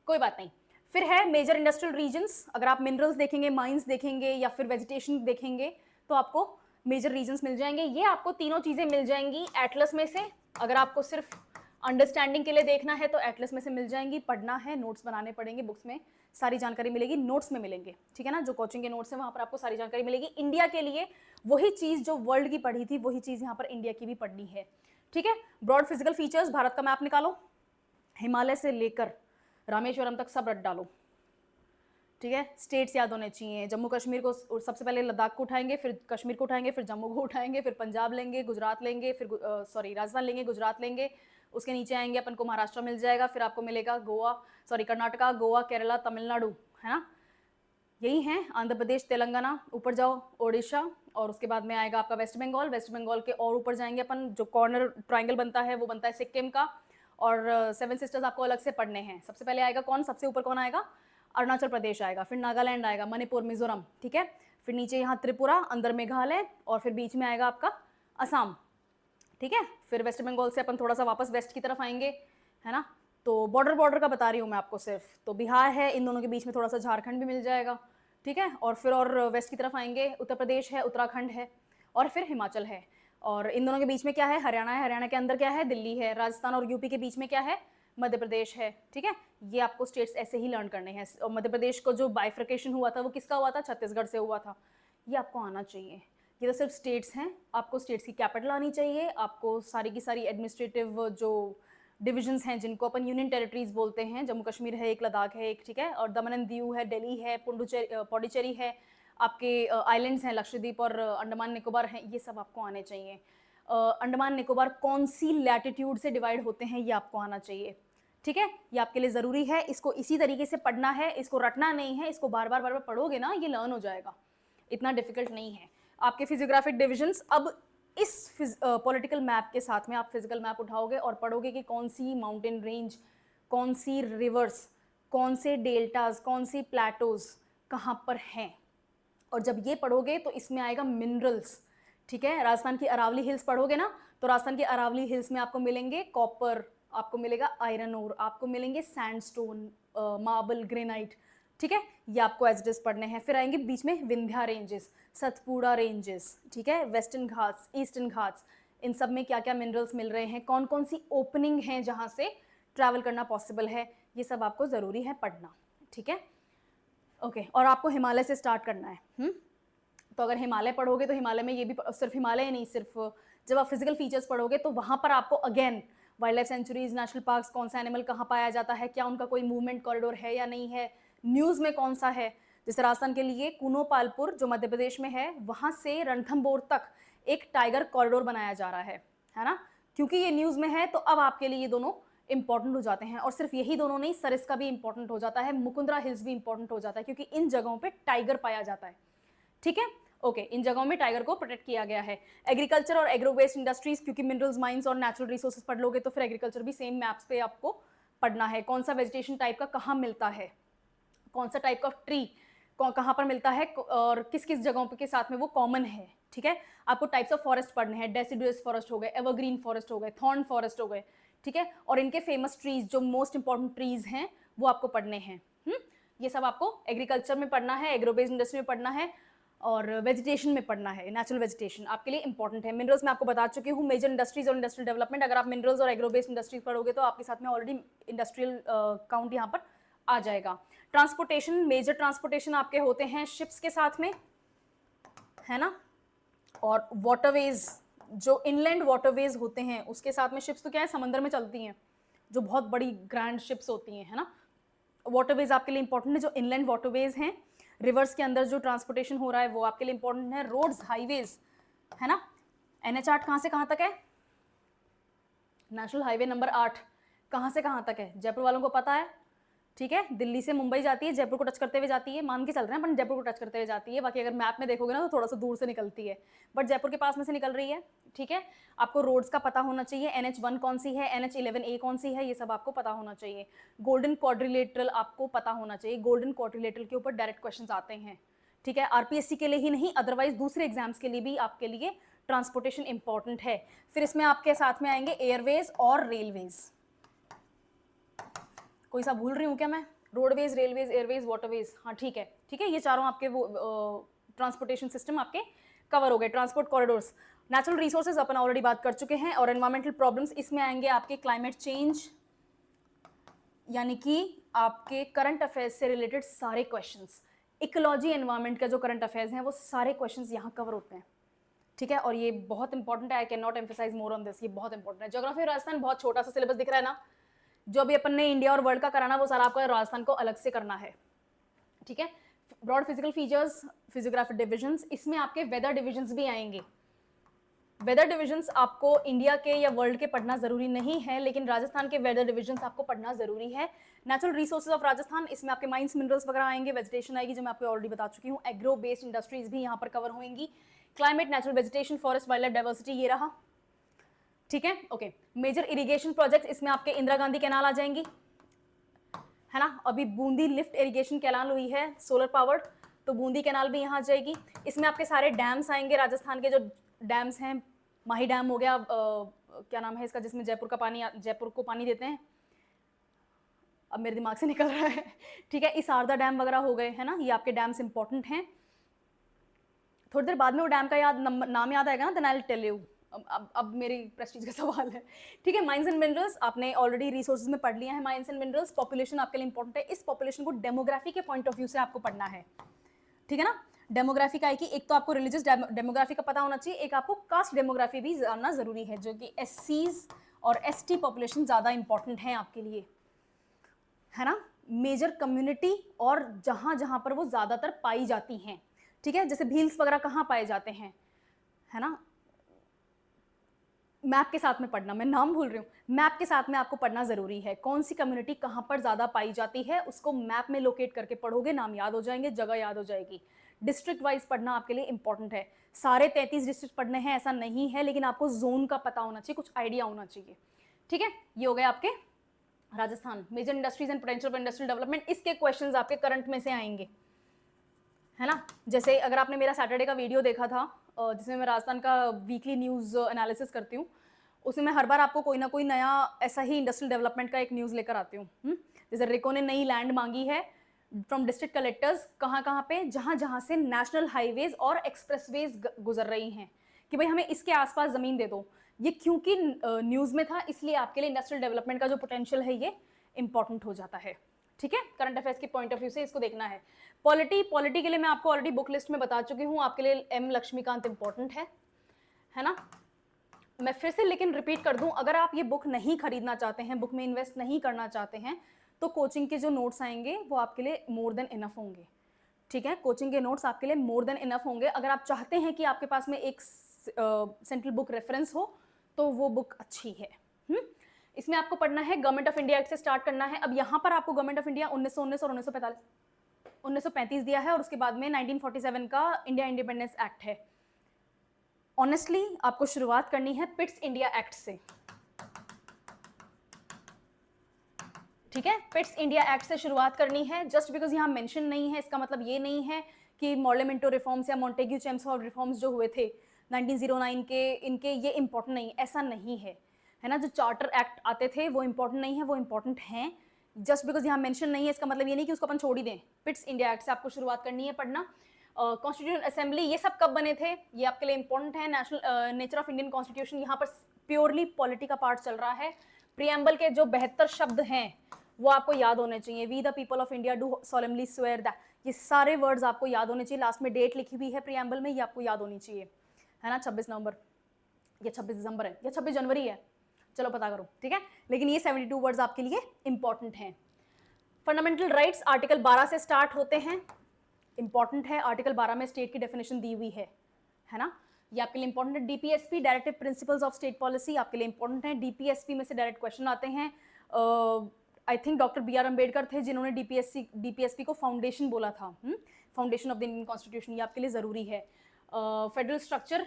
कोई बात नहीं। फिर है मेजर इंडस्ट्रियल रीजन्स, अगर आप मिनरल्स देखेंगे, माइंस देखेंगे या फिर वेजिटेशन देखेंगे तो आपको मेजर रीजन्स मिल जाएंगे। ये आपको तीनों चीज़ें मिल जाएंगी एटलस में से। अगर आपको सिर्फ अंडरस्टैंडिंग के लिए देखना है तो एटलस में से मिल जाएंगी, पढ़ना है, नोट्स बनाने पड़ेंगे, बुक्स में सारी जानकारी मिलेगी, नोट्स में मिलेंगे, ठीक है ना। जो कोचिंग के नोट्स हैं वहाँ पर आपको सारी जानकारी मिलेगी। इंडिया के लिए वही चीज़ जो वर्ल्ड की पढ़ी थी, वही चीज़ यहाँ पर इंडिया की भी पढ़नी है, ठीक है। ब्रॉड फिजिकल फीचर्स, भारत का मैप निकालो, हिमालय से लेकर रामेश्वरम तक सब रट डालो, ठीक है। स्टेट्स याद होने चाहिए, जम्मू कश्मीर को सबसे पहले लद्दाख को उठाएंगे, फिर कश्मीर को उठाएंगे, फिर जम्मू को उठाएंगे, फिर पंजाब लेंगे, गुजरात लेंगे, फिर राजस्थान लेंगे, गुजरात लेंगे, उसके नीचे आएंगे अपन को महाराष्ट्र मिल जाएगा, फिर आपको मिलेगा कर्नाटका, गोवा, केरला, तमिलनाडु, है ना, यही है, आंध्र प्रदेश, तेलंगाना, ऊपर जाओ ओडिशा, और उसके बाद में आएगा आपका वेस्ट बंगाल। वेस्ट बंगाल के और ऊपर जाएंगे अपन, जो कॉर्नर ट्राइंगल बनता है वो बनता है सिक्किम का, और सेवन सिस्टर्स आपको अलग से पढ़ने हैं। सबसे पहले आएगा कौन, सबसे ऊपर कौन आएगा, अरुणाचल प्रदेश आएगा, फिर नागालैंड आएगा, मणिपुर, मिजोरम, ठीक है, फिर नीचे यहाँ त्रिपुरा, अंदर मेघालय, और फिर बीच में आएगा आपका असम, ठीक है। फिर वेस्ट बंगाल से अपन थोड़ा सा वापस वेस्ट की तरफ आएंगे, है ना, तो बॉर्डर का बता रही हूँ मैं आपको सिर्फ, तो बिहार है, इन दोनों के बीच में थोड़ा सा झारखंड भी मिल जाएगा, ठीक है, और फिर और वेस्ट की तरफ आएंगे, उत्तर प्रदेश है, उत्तराखंड है, और फिर हिमाचल है, और इन दोनों के बीच में क्या है, हरियाणा है, हरियाणा के अंदर क्या है, दिल्ली है, राजस्थान और यूपी के बीच में क्या है, मध्य प्रदेश है, ठीक है। ये आपको स्टेट्स ऐसे ही लर्न करने हैं। और मध्य प्रदेश को जो बाइफ्रिकेशन हुआ था वो किसका हुआ था, छत्तीसगढ़ से हुआ था, ये आपको आना चाहिए। ये तो सिर्फ स्टेट्स हैं, आपको स्टेट्स की कैपिटल आनी चाहिए, आपको सारी की सारी एडमिनिस्ट्रेटिव जो डिविजन्स हैं जिनको अपन यूनियन टेरिटरीज बोलते हैं, जम्मू कश्मीर है एक, लद्दाख है एक, ठीक है, और दमन एंड दीव है, दिल्ली है, पौंडीचेरी है, आपके आइलैंड्स हैं, लक्षद्वीप और अंडमान निकोबार हैं, ये सब आपको आने चाहिए। अंडमान निकोबार कौन सी लैटिट्यूड से डिवाइड होते हैं ये आपको आना चाहिए, ठीक है, ये आपके लिए ज़रूरी है। इसको इसी तरीके से पढ़ना है, इसको रटना नहीं है, इसको बार बार पढ़ोगे ना ये लर्न हो जाएगा, इतना डिफिकल्ट नहीं है। आपके फिजियोग्राफिक डिविजन्स, अब इस पॉलिटिकल मैप के साथ में आप फिजिकल मैप उठाओगे और पढ़ोगे कि कौन सी माउंटेन रेंज, कौन सी रिवर्स, कौन से डेल्टाज, कौन सी प्लेटोज कहाँ पर हैं, और जब ये पढ़ोगे तो इसमें आएगा मिनरल्स, ठीक है। राजस्थान की अरावली हिल्स पढ़ोगे ना, तो राजस्थान की अरावली हिल्स में आपको मिलेंगे कॉपर, आपको मिलेगा आयरन ओर, आपको मिलेंगे सैंडस्टोन, मार्बल, ग्रेनाइट, ठीक है, ये आपको एज इट इज पढ़ने हैं। फिर आएंगे बीच में विंध्या रेंजेस, सतपुड़ा रेंजेस, ठीक है, वेस्टर्न घाट्स, ईस्टर्न घाट्स, इन सब में क्या क्या मिनरल्स मिल रहे हैं, कौन कौन सी ओपनिंग है जहाँ से ट्रैवल करना पॉसिबल है, ये सब आपको ज़रूरी है पढ़ना, ठीक है, ओके। और आपको हिमालय से स्टार्ट करना है, तो अगर हिमालय पढ़ोगे तो हिमालय में ये भी, सिर्फ हिमालय नहीं, सिर्फ जब आप फिजिकल फीचर्स पढ़ोगे तो वहाँ पर आपको again wild life sanctuaries, national parks, कौन सा एनिमल कहाँ पाया जाता है, क्या उनका कोई मूवमेंट कॉरिडोर है या नहीं है, न्यूज़ में कौन सा है। जैसे राजस्थान के लिए कूनो पालपुर जो मध्य प्रदेश में है, वहाँ से रणथंभौर तक एक टाइगर कॉरिडोर बनाया जा रहा है ना, क्योंकि ये न्यूज़ में है तो अब आपके लिए ये दोनों इंपॉर्टेंट हो जाते हैं। और सिर्फ यही दोनों नहीं, सरिस्का भी इंपॉर्टेंट हो जाता है, मुकुंदरा हिल्स भी इंपॉर्टेंट हो जाता है, क्योंकि इन जगहों पे टाइगर पाया जाता है, ठीक है, ओके। इन जगहों में टाइगर को प्रोटेक्ट किया गया है। एग्रीकल्चर और एग्रो बेस्ड इंडस्ट्रीज, क्योंकि मिनरल्स, माइंस और नेचुरल रिसोर्सेज पढ़ लोगे तो फिर एग्रीकल्चर भी सेम मैप्स पे आपको पढ़ना है। कौन सा वेजिटेशन टाइप का कहाँ मिलता है, कौन सा टाइप का ट्री कहाँ पर मिलता है, और किस किस जगहों के साथ में वो कॉमन है, ठीक है। आपको टाइप्स ऑफ फॉरेस्ट पढ़ने हैं, डेसिडुअस फॉरेस्ट हो गए, एवरग्रीन फॉरेस्ट हो गए, थॉर्न फॉरेस्ट हो गए, ठीक है, और इनके फेमस ट्रीज जो मोस्ट इंपॉर्टेंट ट्रीज हैं वो आपको पढ़ने हैं। ये सब आपको एग्रीकल्चर में पढ़ना है, एग्रो बेस्ड इंडस्ट्री में पढ़ना है, और वेजिटेशन में पढ़ना है, नेचुरल वेजिटेशन आपके लिए इंपॉर्टेंट है। मिनरल्स मैं आपको बता चुकी हूँ, मेजर इंडस्ट्रीज और इंडस्ट्रियल डेवलपमेंट। अगर आप मिनरल्स और एग्रो बेस्ड इंडस्ट्रीज पढ़ोगे तो आपके साथ में ऑलरेडी इंडस्ट्रियल काउंट यहाँ पर आ जाएगा। ट्रांसपोर्टेशन, मेजर ट्रांसपोर्टेशन आपके होते हैं शिप्स के साथ में, है ना, और वाटरवेज, जो इनलैंड वाटरवेज होते हैं उसके साथ में शिप्स तो क्या है, समंदर में चलती हैं, जो बहुत बड़ी ग्रैंड शिप्स होती हैं, है ना। वाटरवेज आपके लिए इंपॉर्टेंट है, जो इनलैंड वाटरवेज हैं, रिवर्स के अंदर जो ट्रांसपोर्टेशन हो रहा है वो आपके लिए इंपॉर्टेंट है। रोड्स, हाईवेज, है ना, NH 8 कहाँ से कहाँ तक है, नेशनल हाईवे नंबर 8 कहाँ से कहाँ तक है, जयपुर वालों को पता है, ठीक है, दिल्ली से मुंबई जाती है, जयपुर को टच करते हुए जाती है, मान के चल रहे हैं अपन जयपुर को टच करते हुए जाती है, बाकी अगर मैप में देखोगे ना तो थोड़ा सा दूर से निकलती है, बट जयपुर के पास में से निकल रही है, ठीक है। आपको रोड्स का पता होना चाहिए, NH 1 कौन सी है, NH 11A कौन सी है, ये सब आपको पता होना चाहिए। गोल्डन क्वाड्रिलेटरल आपको पता होना चाहिए, गोल्डन क्वाड्रिलेटरल के ऊपर डायरेक्ट क्वेश्चन आते हैं, ठीक है, RPSC के लिए ही नहीं, अदरवाइज दूसरे एग्जाम्स के लिए भी आपके लिए ट्रांसपोर्टेशन इंपॉर्टेंट है। फिर इसमें आपके साथ में आएंगे एयरवेज और रेलवेज। कोई सा भूल रही हूँ क्या मैं, रोडवेज, रेलवेज, एयरवेज, वाटरवेज, हाँ ठीक है, ठीक है, ये चारों आपके वो ट्रांसपोर्टेशन सिस्टम आपके कवर हो गए। ट्रांसपोर्ट कॉरिडोर्स, नेचुरल रिसोर्सेज अपन ऑलरेडी बात कर चुके हैं, और एनवायरमेंटल प्रॉब्लम्स, इसमें आएंगे आपके क्लाइमेट चेंज, यानी कि आपके करंट अफेयर्स से रिलेटेड सारे क्वेश्चंस, इकोलॉजी एनवायरमेंट का जो करंट अफेयर्स हैं वो सारे क्वेश्चंस यहाँ कवर होते हैं, ठीक है, और ये बहुत इंपॉर्टेंट है, I can not emphasise more on this, ये बहुत इंपॉर्टेंट है। ज्योग्राफी और राजस्थान, बहुत छोटा सा सिलेबस दिख रहा है ना, जो अभी अपन ने इंडिया और वर्ल्ड का कराना वो सारा आपको राजस्थान को अलग से करना है, ठीक है। Broad physical features, physiographic divisions, इसमें आपके वेदर डिविजन्स भी आएंगे, वेदर डिविजन्स आपको इंडिया के या वर्ल्ड के पढ़ना जरूरी नहीं है, लेकिन राजस्थान के वेदर डिविजन्स आपको पढ़ना जरूरी है। नेचुरल रिसोर्सेज ऑफ राजस्थान, इसमें आपके माइंस मिनरल्स वगैरह आएंगे, वेजिटेशन आएगी जो मैं आपको ऑलरेडी बता चुकी हूँ, एग्रो बेस्ड इंडस्ट्रीज भी यहाँ पर कवर होंगी, climate, natural vegetation, forest, wild life diversity, ये रहा, ठीक है। ओके, मेजर इरिगेशन प्रोजेक्ट, इसमें आपके इंदिरा गांधी कैनाल आ जाएंगी, है ना। अभी बूंदी लिफ्ट इरिगेशन कैनाल हुई है सोलर पावर्ड, तो बूंदी कैनाल भी यहाँ आ जाएगी। इसमें आपके सारे डैम्स आएंगे, राजस्थान के जो डैम्स हैं, माही डैम हो गया, क्या नाम है इसका जिसमें जयपुर को पानी देते हैं, अब मेरे दिमाग से निकल रहा है, ठीक है। इसारदा डैम वगैरह हो गए, है ना, ये आपके डैम्स इंपॉर्टेंट हैं। थोड़ी देर बाद में वो डैम का नाम याद आएगा ना, then I will tell you. अब मेरी प्रेस्टीज का सवाल है, ठीक है। माइंस एंड मिनरल्स आपने ऑलरेडी रिसोर्सेज में पढ़ लिया है, माइंस एंड मिनरल्स। पॉपुलेशन आपके लिए इंपॉर्टेंट है, इस पॉपुलेशन को डेमोग्राफी के पॉइंट ऑफ व्यू से आपको पढ़ना है, ठीक है ना। डेमोग्राफी का है कि एक तो आपको रिलीजियस डेमोग्राफी का पता होना चाहिए, एक आपको कास्ट डेमोग्राफी भी जानना जरूरी है, जो कि एससीज और एसटी पॉपुलेशन ज़्यादा इंपॉर्टेंट है आपके लिए, है ना। मेजर कम्युनिटी और जहाँ जहाँ पर वो ज़्यादातर पाई जाती हैं, ठीक है, जैसे भील्स वगैरह कहाँ पाए जाते हैं, है ना। मैप के साथ में पढ़ना, मैं नाम भूल रही हूँ, मैप के साथ में आपको पढ़ना जरूरी है, कौन सी कम्युनिटी कहाँ पर ज़्यादा पाई जाती है उसको मैप में लोकेट करके पढ़ोगे, नाम याद हो जाएंगे, जगह याद हो जाएगी। डिस्ट्रिक्ट वाइज पढ़ना आपके लिए इंपॉर्टेंट है, सारे 33 डिस्ट्रिक्ट पढ़ने हैं ऐसा नहीं है, लेकिन आपको जोन का पता होना चाहिए, कुछ आइडिया होना चाहिए, ठीक है। ये हो गए आपके Rajasthan, major industries and potential for industrial development. इसके क्वेश्चंस आपके करंट में से आएंगे, है ना। जैसे अगर आपने मेरा सैटरडे का वीडियो देखा था जिसमें मैं राजस्थान का वीकली न्यूज़ एनालिसिस करती हूँ, उसमें मैं हर बार आपको कोई ना कोई नया ऐसा ही इंडस्ट्रियल डेवलपमेंट का एक न्यूज़ लेकर आती हूँ। जैसे रेको ने नई लैंड मांगी है फ्रॉम डिस्ट्रिक्ट कलेक्टर्स, कहाँ कहाँ पे, जहाँ जहाँ से नेशनल हाईवेज और एक्सप्रेसवेज गुजर रही हैं, कि भाई हमें इसके आसपास ज़मीन दे दो। ये क्योंकि न्यूज़ में था, इसलिए आपके लिए इंडस्ट्रियल डेवलपमेंट का जो पोटेंशियल है ये इंपॉर्टेंट हो जाता है, ठीक है। करंट अफेयर्स के पॉइंट ऑफ व्यू से इसको देखना है। पॉलिटी के लिए मैं आपको ऑलरेडी बुक लिस्ट में बता चुकी हूँ, आपके लिए एम लक्ष्मीकांत इंपॉर्टेंट है ना। मैं फिर से लेकिन रिपीट कर दूं, अगर आप ये बुक नहीं खरीदना चाहते हैं, बुक में इन्वेस्ट नहीं करना चाहते हैं, तो कोचिंग के जो नोट्स आएंगे वो आपके लिए मोर देन इनफ होंगे, ठीक है। कोचिंग के नोट्स आपके लिए मोर देन इनफ होंगे। अगर आप चाहते हैं कि आपके पास में एक सेंट्रल बुक रेफरेंस हो तो वो बुक अच्छी है। इसमें आपको पढ़ना है गवर्नमेंट ऑफ इंडिया एक्ट से स्टार्ट करना है। अब यहाँ पर आपको गवर्नमेंट ऑफ इंडिया 1919 और 1935 दिया है, और उसके बाद में 1947 का इंडिया इंडिपेंडेंस एक्ट है। ऑनेस्टली आपको शुरुआत करनी है पिट्स इंडिया एक्ट से, ठीक है। पिट्स इंडिया एक्ट से शुरुआत करनी है। जस्ट बिकॉज यहाँ मेंशन नहीं है इसका मतलब ये नहीं है कि मॉर्लेमेंटो रिफॉर्म्स या मॉन्टेग्यू चेम्सफोर्ड रिफॉर्म्स जो हुए थे 1909 के, इनके ये इंपॉर्टेंट नहीं, ऐसा नहीं है, है ना। जो चार्टर एक्ट आते थे वो इंपॉर्टेंट नहीं है, वो इंपॉर्टेंट हैं। जस्ट बिकॉज यहाँ मेंशन नहीं है इसका मतलब ये नहीं कि उसको अपन छोड़ ही दें। पिट्स इंडिया एक्ट से आपको शुरुआत करनी है पढ़ना। कॉन्स्टिट्यूशन असेंबली, ये सब कब बने थे, ये आपके लिए इंपॉर्टेंट है। National nature of Indian constitution, यहाँ पर प्योरली पॉलिटी का पार्ट चल रहा है। प्रियम्बल के जो 72 शब्द हैं वो आपको याद होने चाहिए। We the people of India do solemnly swear that, ये सारे वर्ड्स आपको याद होने चाहिए। लास्ट में डेट लिखी हुई है प्रियम्बल में, ये आपको याद होनी चाहिए, है ना। 26 नवंबर या 26 दिसंबर है या 26 जनवरी है, चलो पता करो, ठीक है। लेकिन ये 72 वर्ड्स आपके लिए इंपॉर्टेंट हैं। फंडामेंटल राइट्स आर्टिकल 12 से स्टार्ट होते हैं, इंपॉर्टेंट है। आर्टिकल 12 में स्टेट की डेफिनेशन दी हुई है ना। ये आपके लिए इंपॉर्टेंट है। DPSP, directive principles of state policy, आपके लिए इंपॉर्टेंट है। डीपीएसपी में से डायरेक्ट क्वेश्चन आते हैं। I think doctor BR Ambedkar थे जिन्होंने डीपीएसपी को फाउंडेशन बोला था, foundation of the Indian constitution, ये आपके लिए ज़रूरी है। फेडरल स्ट्रक्चर,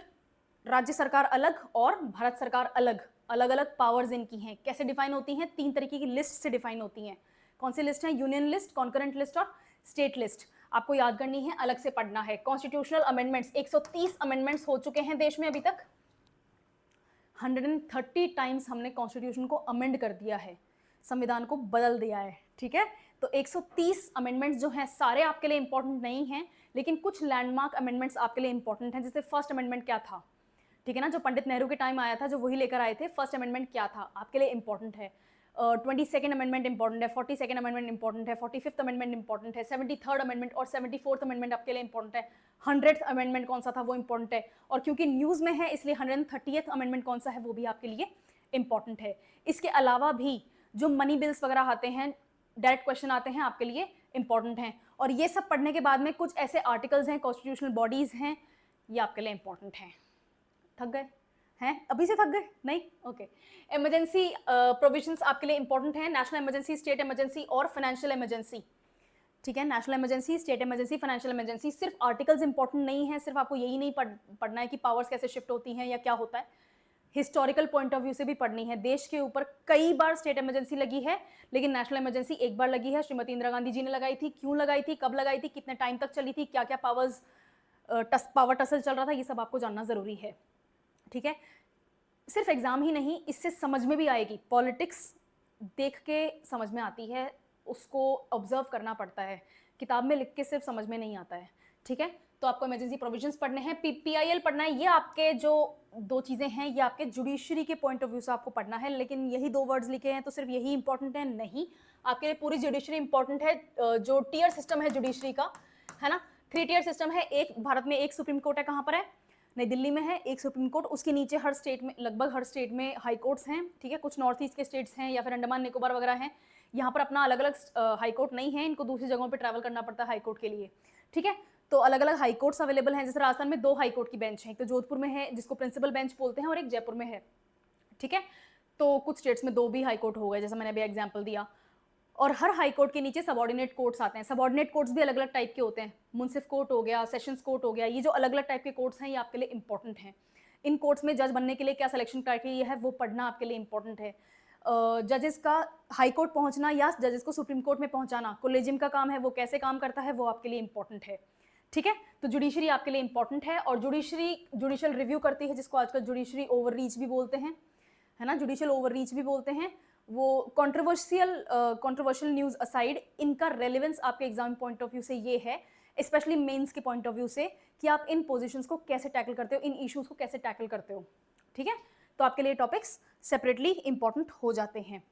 राज्य सरकार अलग और भारत सरकार अलग, अलग अलग पावर्स इनकी हैं। कैसे डिफाइन होती हैं, 3 तरीके की लिस्ट से डिफाइन होती हैं। कौन सी लिस्ट है, यूनियन लिस्ट, कॉन्करेंट लिस्ट और स्टेट लिस्ट, आपको याद करनी है, अलग से पढ़ना है। कॉन्स्टिट्यूशनल अमेंडमेंट्स, 130 अमेंडमेंट्स हो चुके हैं देश में अभी तक। 130 टाइम्स हमने कॉन्स्टिट्यूशन को अमेंड कर दिया है, संविधान को बदल दिया है, ठीक है। तो 130 अमेंडमेंट्स जो हैं सारे आपके लिए इंपॉर्टेंट नहीं हैं, लेकिन कुछ लैंडमार्क अमेंडमेंट्स आपके लिए इंपॉर्टेंट हैं। जैसे फर्स्ट अमेंडमेंट क्या था, ठीक है ना, जो पंडित नेहरू के टाइम आया था, जो वही लेकर आए थे। फर्स्ट अमेंडमेंट क्या था, आपके लिए इंपॉर्टेंट है। 22nd अमेंडमेंट इंपॉर्टेंट है, 42nd अमेंडमेंट इंपॉर्टेंट है, 45th अमेंडमेंट इंपॉर्टेंट है, 73rd अमेंडमेंट और 74th अमेंडमेंट आपके लिए इंपॉर्टेंट है। 100th अमेंडमेंट कौन सा था, वो इंपॉर्टेंट है। और क्योंकि न्यूज़ में है इसलिए 130th अमेंडमेंट कौन सा है वो भी आपके लिए इंपॉर्टेंट है। इसके अलावा भी जो मनी बिल्स वगैरह आते हैं, डायरेक्ट क्वेश्चन आते हैं, आपके लिए इंपॉर्टेंट हैं। और ये सब पढ़ने के बाद में कुछ ऐसे आर्टिकल्स हैं, कॉन्स्टिट्यूशनल बॉडीज़ हैं, ये आपके लिए इंपॉर्टेंट हैं। थक गए, हैं? अभी से थक गए? नहीं? ओके। इमरजेंसी प्रोविजंस आपके लिए इंपॉर्टेंट हैं, नेशनल इमरजेंसी, स्टेट इमरजेंसी और फाइनेंशियल इमरजेंसी। ठीक है, national emergency, state emergency, financial emergency. सिर्फ आर्टिकल्स इंपॉर्टेंट नहीं है, सिर्फ आपको यही नहीं पढ़ना है कि पावर्स कैसे शिफ्ट होती हैं या क्या होता है, हिस्टोरिकल पॉइंट ऑफ व्यू से भी पढ़नी है। देश के ऊपर कई बार स्टेट इमरजेंसी लगी है, लेकिन नेशनल इमरजेंसी एक बार लगी है, श्रीमती इंदिरा गांधी जी ने लगाई थी। क्यों लगाई थी, कब लगाई थी, कितने टाइम तक चली थी, क्या क्या पावर टसल चल रहा था, ये सब आपको जानना जरूरी है। ठीक है, सिर्फ एग्जाम ही नहीं, इससे समझ में भी आएगी। पॉलिटिक्स देख के समझ में आती है, उसको ऑब्जर्व करना पड़ता है, किताब में लिख के सिर्फ समझ में नहीं आता है। ठीक है, तो आपको इमरजेंसी प्रोविजंस पढ़ने हैं, पीआईएल पढ़ना है। ये आपके जो दो चीज़ें हैं, ये आपके जुडिशरी के पॉइंट ऑफ व्यू से आपको पढ़ना है। लेकिन यही दो वर्ड्स लिखे हैं तो सिर्फ यही इंपॉर्टेंट है? नहीं, आपके लिए पूरी जुडिशरी इंपॉर्टेंट है। जो टियर सिस्टम है जुडिशरी का, है ना, 3 टियर सिस्टम है। एक भारत में एक सुप्रीम कोर्ट है, कहाँ पर है? नई दिल्ली में है एक सुप्रीम कोर्ट। उसके नीचे हर स्टेट में, लगभग हर स्टेट में हाई कोर्ट्स हैं। ठीक है, कुछ नॉर्थ ईस्ट के स्टेट्स हैं या फिर अंडमान निकोबार वगैरह हैं, यहाँ पर अपना अलग अलग हाई कोर्ट नहीं है, इनको दूसरी जगहों पे ट्रैवल करना पड़ता है हाई कोर्ट के लिए। ठीक है, तो अलग अलग हाई कोर्ट्स अवेलेबल हैं। जैसे राजस्थान में 2 हाई कोर्ट की बेंच है, एक तो जोधपुर में है जिसको प्रिंसिपल बेंच बोलते हैं, और एक जयपुर में है। ठीक है, तो कुछ स्टेट्स में 2 भी हाई कोर्ट हो गए, जैसा मैंने अभी एग्जाम्पल दिया। और हर हाई कोर्ट के नीचे सबॉर्डिनेट कोर्ट्स आते हैं। सबॉर्डिनेट कोर्ट्स भी अलग अलग टाइप के होते हैं, मुंसिफ कोर्ट हो गया, सेशंस कोर्ट हो गया। ये जो अलग अलग टाइप के कोर्ट्स हैं, ये आपके लिए इंपॉर्टेंट हैं। इन कोर्ट्स में जज बनने के लिए क्या सिलेक्शन क्राइटेरिया है, वो पढ़ना आपके लिए इंपॉर्टेंट है। जजेस का हाई कोर्ट पहुंचना या जजेस को सुप्रीम कोर्ट में पहुंचाना कोलेजियम का काम है, वो कैसे काम करता है, वो आपके लिए इंपॉर्टेंट है। ठीक है, तो जुडिशरी आपके लिए इंपॉर्टेंट है। और जुडिशियल रिव्यू करती है, जिसको आजकल जुडिशरी ओवररीच भी बोलते हैं, है ना, जुडिशियल ओवररीच भी बोलते हैं। वो कंट्रोवर्शियल न्यूज़ असाइड, इनका रेलेवेंस आपके एग्जाम पॉइंट ऑफ व्यू से ये है, स्पेशली मेंस के पॉइंट ऑफ व्यू से, कि आप इन पोजीशंस को कैसे टैकल करते हो, इन इश्यूज को कैसे टैकल करते हो। ठीक है, तो आपके लिए टॉपिक्स सेपरेटली इंपॉर्टेंट हो जाते हैं।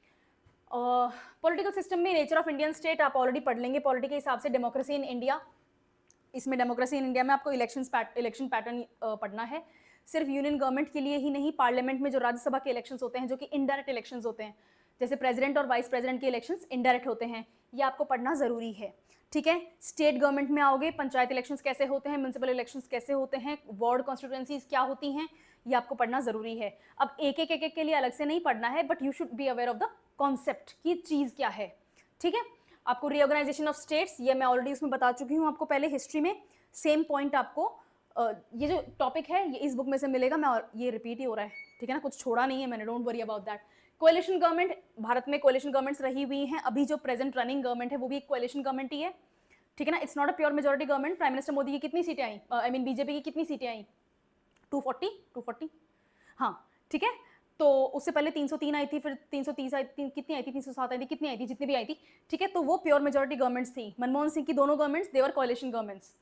पॉलिटिकल सिस्टम में नेचर ऑफ इंडियन स्टेट आप ऑलरेडी पढ़ लेंगे पॉलिटी के हिसाब से। डेमोक्रेसी इन इंडिया, इसमें डेमोक्रेसी इन इंडिया में आपको इलेक्शन पैटर्न पढ़ना है। सिर्फ यूनियन गवर्नमेंट के लिए ही नहीं, पार्लियामेंट में जो राज्यसभा के इलेक्शंस होते हैं, जो कि इनडायरेक्ट इलेक्शंस होते हैं, जैसे प्रेसिडेंट और वाइस प्रेसिडेंट के इलेक्शंस इनडायरेक्ट होते हैं, ये आपको पढ़ना ज़रूरी है। ठीक है, स्टेट गवर्नमेंट में आओगे, पंचायत इलेक्शंस कैसे होते हैं, म्यूनसिपल इलेक्शंस कैसे होते हैं, वार्ड कॉन्स्टिट्यूएंसीज क्या होती हैं, ये आपको पढ़ना ज़रूरी है। अब एक एक के लिए अलग से नहीं पढ़ना है, but you should be aware of the concept की चीज़ क्या है। ठीक है, आपको रीऑर्गेनाइजेशन ऑफ स्टेट्स, ये मैं ऑलरेडी उसमें बता चुकी हूँ आपको पहले हिस्ट्री में। सेम पॉइंट आपको ये जो टॉपिक है ये इस बुक में से मिलेगा, मैं और ये रिपीट ही हो रहा है। ठीक है ना, कुछ छोड़ा नहीं है मैंने, don't worry about that. Coalition government, Bharat में कोएलिशन गवर्नमेंट्स रही हुई हैं, अभी जो प्रेजेंट रनिंग गवर्नमेंट है वो भी एक कोएलिशन गवर्नमेंट ही है। ठीक है ना, it's not a pure majority government. Prime minister Modi की कितनी सीटें आई, आई मीन बीजेपी की कितनी सीटें आई, 240, हाँ। ठीक है, तो उससे पहले 303 आई थी, फिर 330 आई थी, कितनी आई थी, 307 आई थी, कितनी आई थी, जितनी भी आई थी। ठीक है, तो वो प्योर मेजोरिटी गवर्नमेंट्स थी। मनमोहन सिंह की दोनों गवर्नमेंट्स, देवर कोएलिशन गवर्नमेंट्स।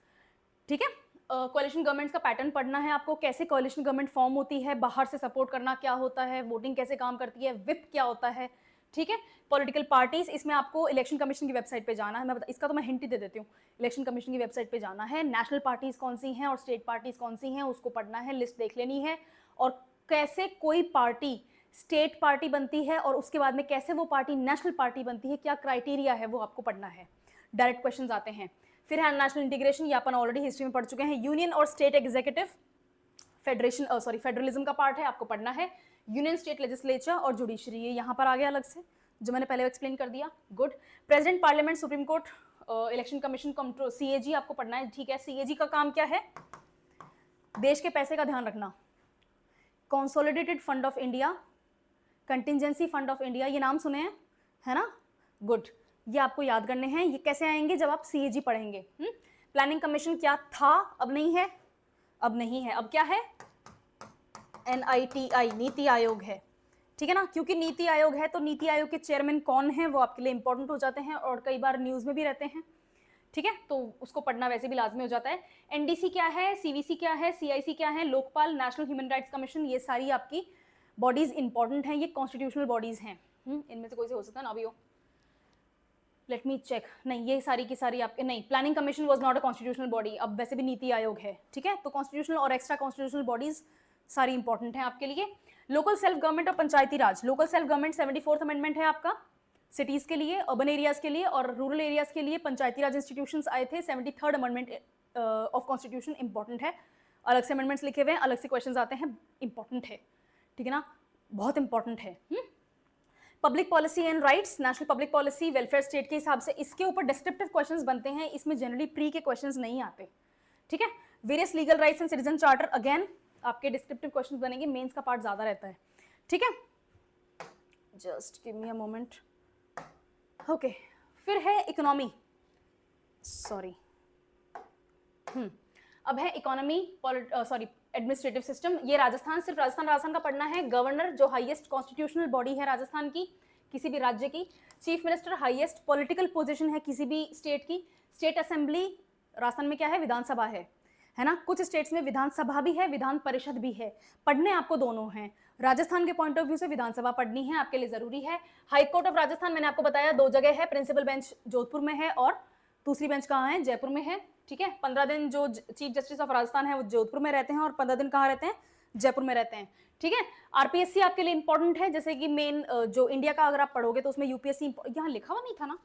ठीक है, कोएलिशन गवर्नमेंट्स का पैटर्न पढ़ना है आपको, कैसे कोएलिशन गवर्नमेंट फॉर्म होती है, बाहर से सपोर्ट करना क्या होता है, वोटिंग कैसे काम करती है, विप क्या होता है। ठीक है, पॉलिटिकल पार्टीज, इसमें आपको इलेक्शन कमीशन की वेबसाइट पे जाना है। मैं इसका तो मैं हिंट ही दे देती हूँ, इलेक्शन कमीशन की वेबसाइट पे जाना है। नेशनल पार्टीज कौन सी हैं और स्टेट पार्टीज कौन सी हैं, उसको पढ़ना है, लिस्ट देख लेनी है। और कैसे कोई पार्टी स्टेट पार्टी बनती है और उसके बाद में कैसे वो पार्टी नेशनल पार्टी बनती है, क्या क्राइटेरिया है, वो आपको पढ़ना है। डायरेक्ट क्वेश्चंस आते हैं। फिर है नेशनल इंटीग्रेशन, ये अपन ऑलरेडी हिस्ट्री में पढ़ चुके हैं। यूनियन और स्टेट एग्जीक्यूटिव, फेडरलिज्म का पार्ट है, आपको पढ़ना है। यूनियन स्टेट लेजिस्लेचर और जुडिशरी, ये यहाँ पर आ गया अलग से, जो मैंने पहले एक्सप्लेन कर दिया। Good. President, parliament, supreme court, election commission, control, CAG आपको पढ़ना है। ठीक है, सीएजी का काम क्या है, देश के पैसे का ध्यान रखना। Consolidated fund of India, contingency fund of India, ये नाम सुने हैं, है ना। गुड, ये आपको याद करने हैं। ये कैसे आएंगे, जब आप सीएजी पढ़ेंगे। प्लानिंग कमीशन क्या था, अब नहीं है, अब नहीं है, अब क्या है, NITI, नीति आयोग है। ठीक है ना, क्योंकि नीति आयोग है तो नीति आयोग के चेयरमैन कौन है वो आपके लिए इंपॉर्टेंट हो जाते हैं और कई बार न्यूज़ में भी रहते हैं। ठीक है, तो उसको पढ़ना वैसे भी लाजमी हो जाता है। NDC क्या है, CVC क्या है, CIC क्या है, Lokpal, national human rights commission, ये सारी आपकी बॉडीज इंपॉर्टेंट हैं, ये कॉन्स्टिट्यूशनल बॉडीज हैं। इनमें से कोई से हो सकता है ना भी हो, लेट मी चेक। नहीं, ये सारी की सारी आपके नहीं, planning commission was not a constitutional body, अब वैसे भी नीति आयोग है। ठीक है, तो कॉन्स्टिट्यूशनल और एक्स्ट्रा कॉन्स्टिट्यूशनल बॉडीज सारी इंपॉर्टेंट हैं आपके लिए। लोकल सेल्फ गवर्नमेंट और Panchayati Raj, local self government 74th amendment है आपका, सिटीज़ के लिए, अर्बन एरियाज़ के लिए और रूरल एरियाज़ के लिए पंचायती राज इंस्टीट्यूशंस आए थे। 73rd amendment of constitution important है, अलग से अमेंडमेंट्स लिखे हुए हैं, अलग से क्वेश्चंस आते हैं, इंपॉर्टेंट है, ठीक है ना, बहुत इंपॉर्टेंट है। Public policy and rights, national public policy welfare state के हिसाब से इसके ऊपर डिस्क्रिप्टिव क्वेश्चंस बनते हैं, इसमें जनरली प्री के क्वेश्चंस नहीं आते, ठीक है। Various legal rights and citizen charter, again आपके डिस्क्रिप्टिव क्वेश्चंस बनेंगे, मेंस का पार्ट ज्यादा रहता है, ठीक है। Just give me a moment. Okay, फिर है इकोनॉमी, सॉरी, अब है इकोनॉमी, सॉरी एडमिनिस्ट्रेटिव सिस्टम। ये राजस्थान, सिर्फ राजस्थान का पढ़ना है। गवर्नर जो हाईएस्ट कॉन्स्टिट्यूशनल बॉडी है राजस्थान की, किसी भी राज्य की। Chief minister highest political position है किसी भी स्टेट की। स्टेट असेंबली राजस्थान में क्या है, विधानसभा है ना। कुछ स्टेट्स में विधानसभा भी है, विधान परिषद भी है। पढ़ने आपको दोनों हैं। राजस्थान के पॉइंट ऑफ व्यू से विधानसभा पढ़नी है, आपके लिए जरूरी है। हाई कोर्ट ऑफ राजस्थान मैंने आपको बताया 2 जगह है, प्रिंसिपल बेंच जोधपुर में है और दूसरी बेंच कहाँ है, जयपुर में है, ठीक है। 15 दिन जो चीफ जस्टिस ऑफ राजस्थान है वो जोधपुर में रहते हैं और 15 दिन कहाँ रहते हैं, जयपुर में रहते हैं, ठीक है। आरपीएससी आपके लिए इंपॉर्टेंट है, जैसे कि मेन जो इंडिया का अगर आप पढ़ोगे तो उसमें यूपीएससी, यहाँ लिखा हुआ नहीं था ना,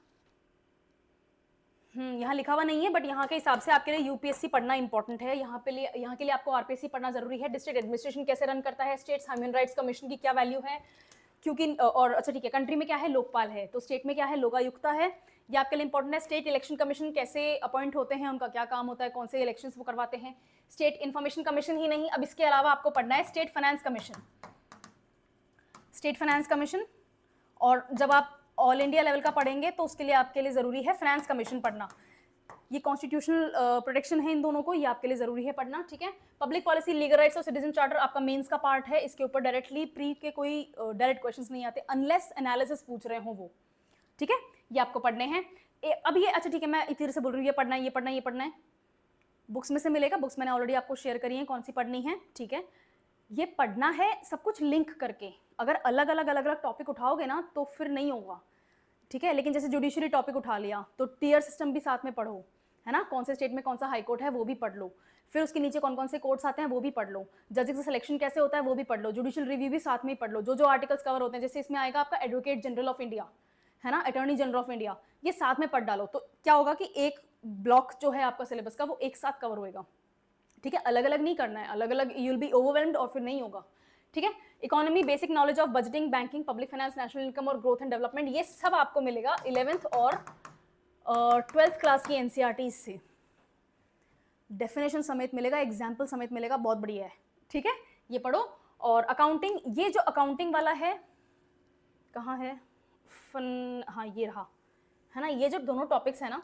यहाँ लिखा हुआ नहीं है, बट यहाँ के हिसाब से आपके लिए यूपीएससी पढ़ना इंपॉर्टेंट है। यहाँ के लिए आपको आरपीएससी पढ़ना जरूरी है। डिस्ट्रिक्ट एडमिनिस्ट्रेशन कैसे रन करता है, स्टेट्स ह्यूमन राइट्स कमीशन की क्या वैल्यू है, क्योंकि और अच्छा ठीक है, कंट्री में क्या है, लोकपाल है, तो स्टेट में क्या है, लोकायुक्ता है। ये आपके लिए इंपॉर्टेंट है। स्टेट इलेक्शन कमीशन कैसे अपॉइंट होते हैं, उनका क्या काम होता है, कौन से इलेक्शंस वो करवाते हैं। स्टेट इन्फॉर्मेशन कमीशन ही नहीं, अब इसके अलावा आपको पढ़ना है state finance commission, state finance commission. और जब आप ऑल इंडिया लेवल का पढ़ेंगे तो उसके लिए आपके लिए जरूरी है फाइनेंस कमीशन पढ़ना। ये कॉन्स्टिट्यूशनल प्रोटेक्शन है इन दोनों को, ये आपके लिए जरूरी है पढ़ना, ठीक है। पब्लिक पॉलिसी, लीगल राइट्स और सिटीजन चार्टर आपका मेंस का पार्ट है। इसके ऊपर डायरेक्टली प्री के कोई डायरेक्ट क्वेश्चंस नहीं आते, अनलेस एनालिसिस पूछ रहे हो वो, ठीक है। ये आपको पढ़ने हैं। अब ये अच्छा ठीक है, मैं इधर से बोल रही हूँ, ये पढ़ना है, ये पढ़ना है, ये पढ़ना है। बुक्स में से मिलेगा, बुक्स मैंने ऑलरेडी आपको शेयर करी है कौन सी पढ़नी है, ठीक है। ये पढ़ना है सब कुछ लिंक करके। अगर अलग अलग टॉपिक उठाओगे ना तो फिर नहीं होगा, ठीक है। लेकिन जैसे जुडिशरी टॉपिक उठा लिया तो टियर सिस्टम भी साथ में पढ़ो, है ना। कौन से स्टेट में कौन सा हाई कोर्ट है वो भी पढ़ लो, फिर उसके नीचे कौन कौन से कोर्ट्स आते हैं वो भी पढ़ लो, जजेस का सिलेक्शन कैसे होता है वो भी पढ़ लो, जुडिशियल रिव्यू भी साथ में ही पढ़ लो, जो आर्टिकल्स कवर होते हैं। जैसे इसमें आएगा आपका एडवोकेट जनरल ऑफ इंडिया, है ना, अटॉर्नी जनरल ऑफ इंडिया, ये साथ में पढ़ डालो। तो क्या होगा कि एक ब्लॉक जो है आपका सिलेबस का वो एक साथ कवर होएगा, ठीक है। अलग अलग नहीं करना है, अलग अलग यू विल बी ओवरवेल्म्ड और फिर नहीं होगा, ठीक है। Economy, basic knowledge of budgeting, banking, public finance, national income और ग्रोथ एंड डेवलपमेंट, ये सब आपको मिलेगा 11th और 12th क्लास की एनसीईआरटी से। डेफिनेशन समेत मिलेगा, एग्जाम्पल समेत मिलेगा, बहुत बढ़िया है, ठीक है। ये पढ़ो। और अकाउंटिंग, ये जो अकाउंटिंग वाला है कहाँ है, हाँ ये रहा, है ना। ये जो दोनों टॉपिक्स है ना,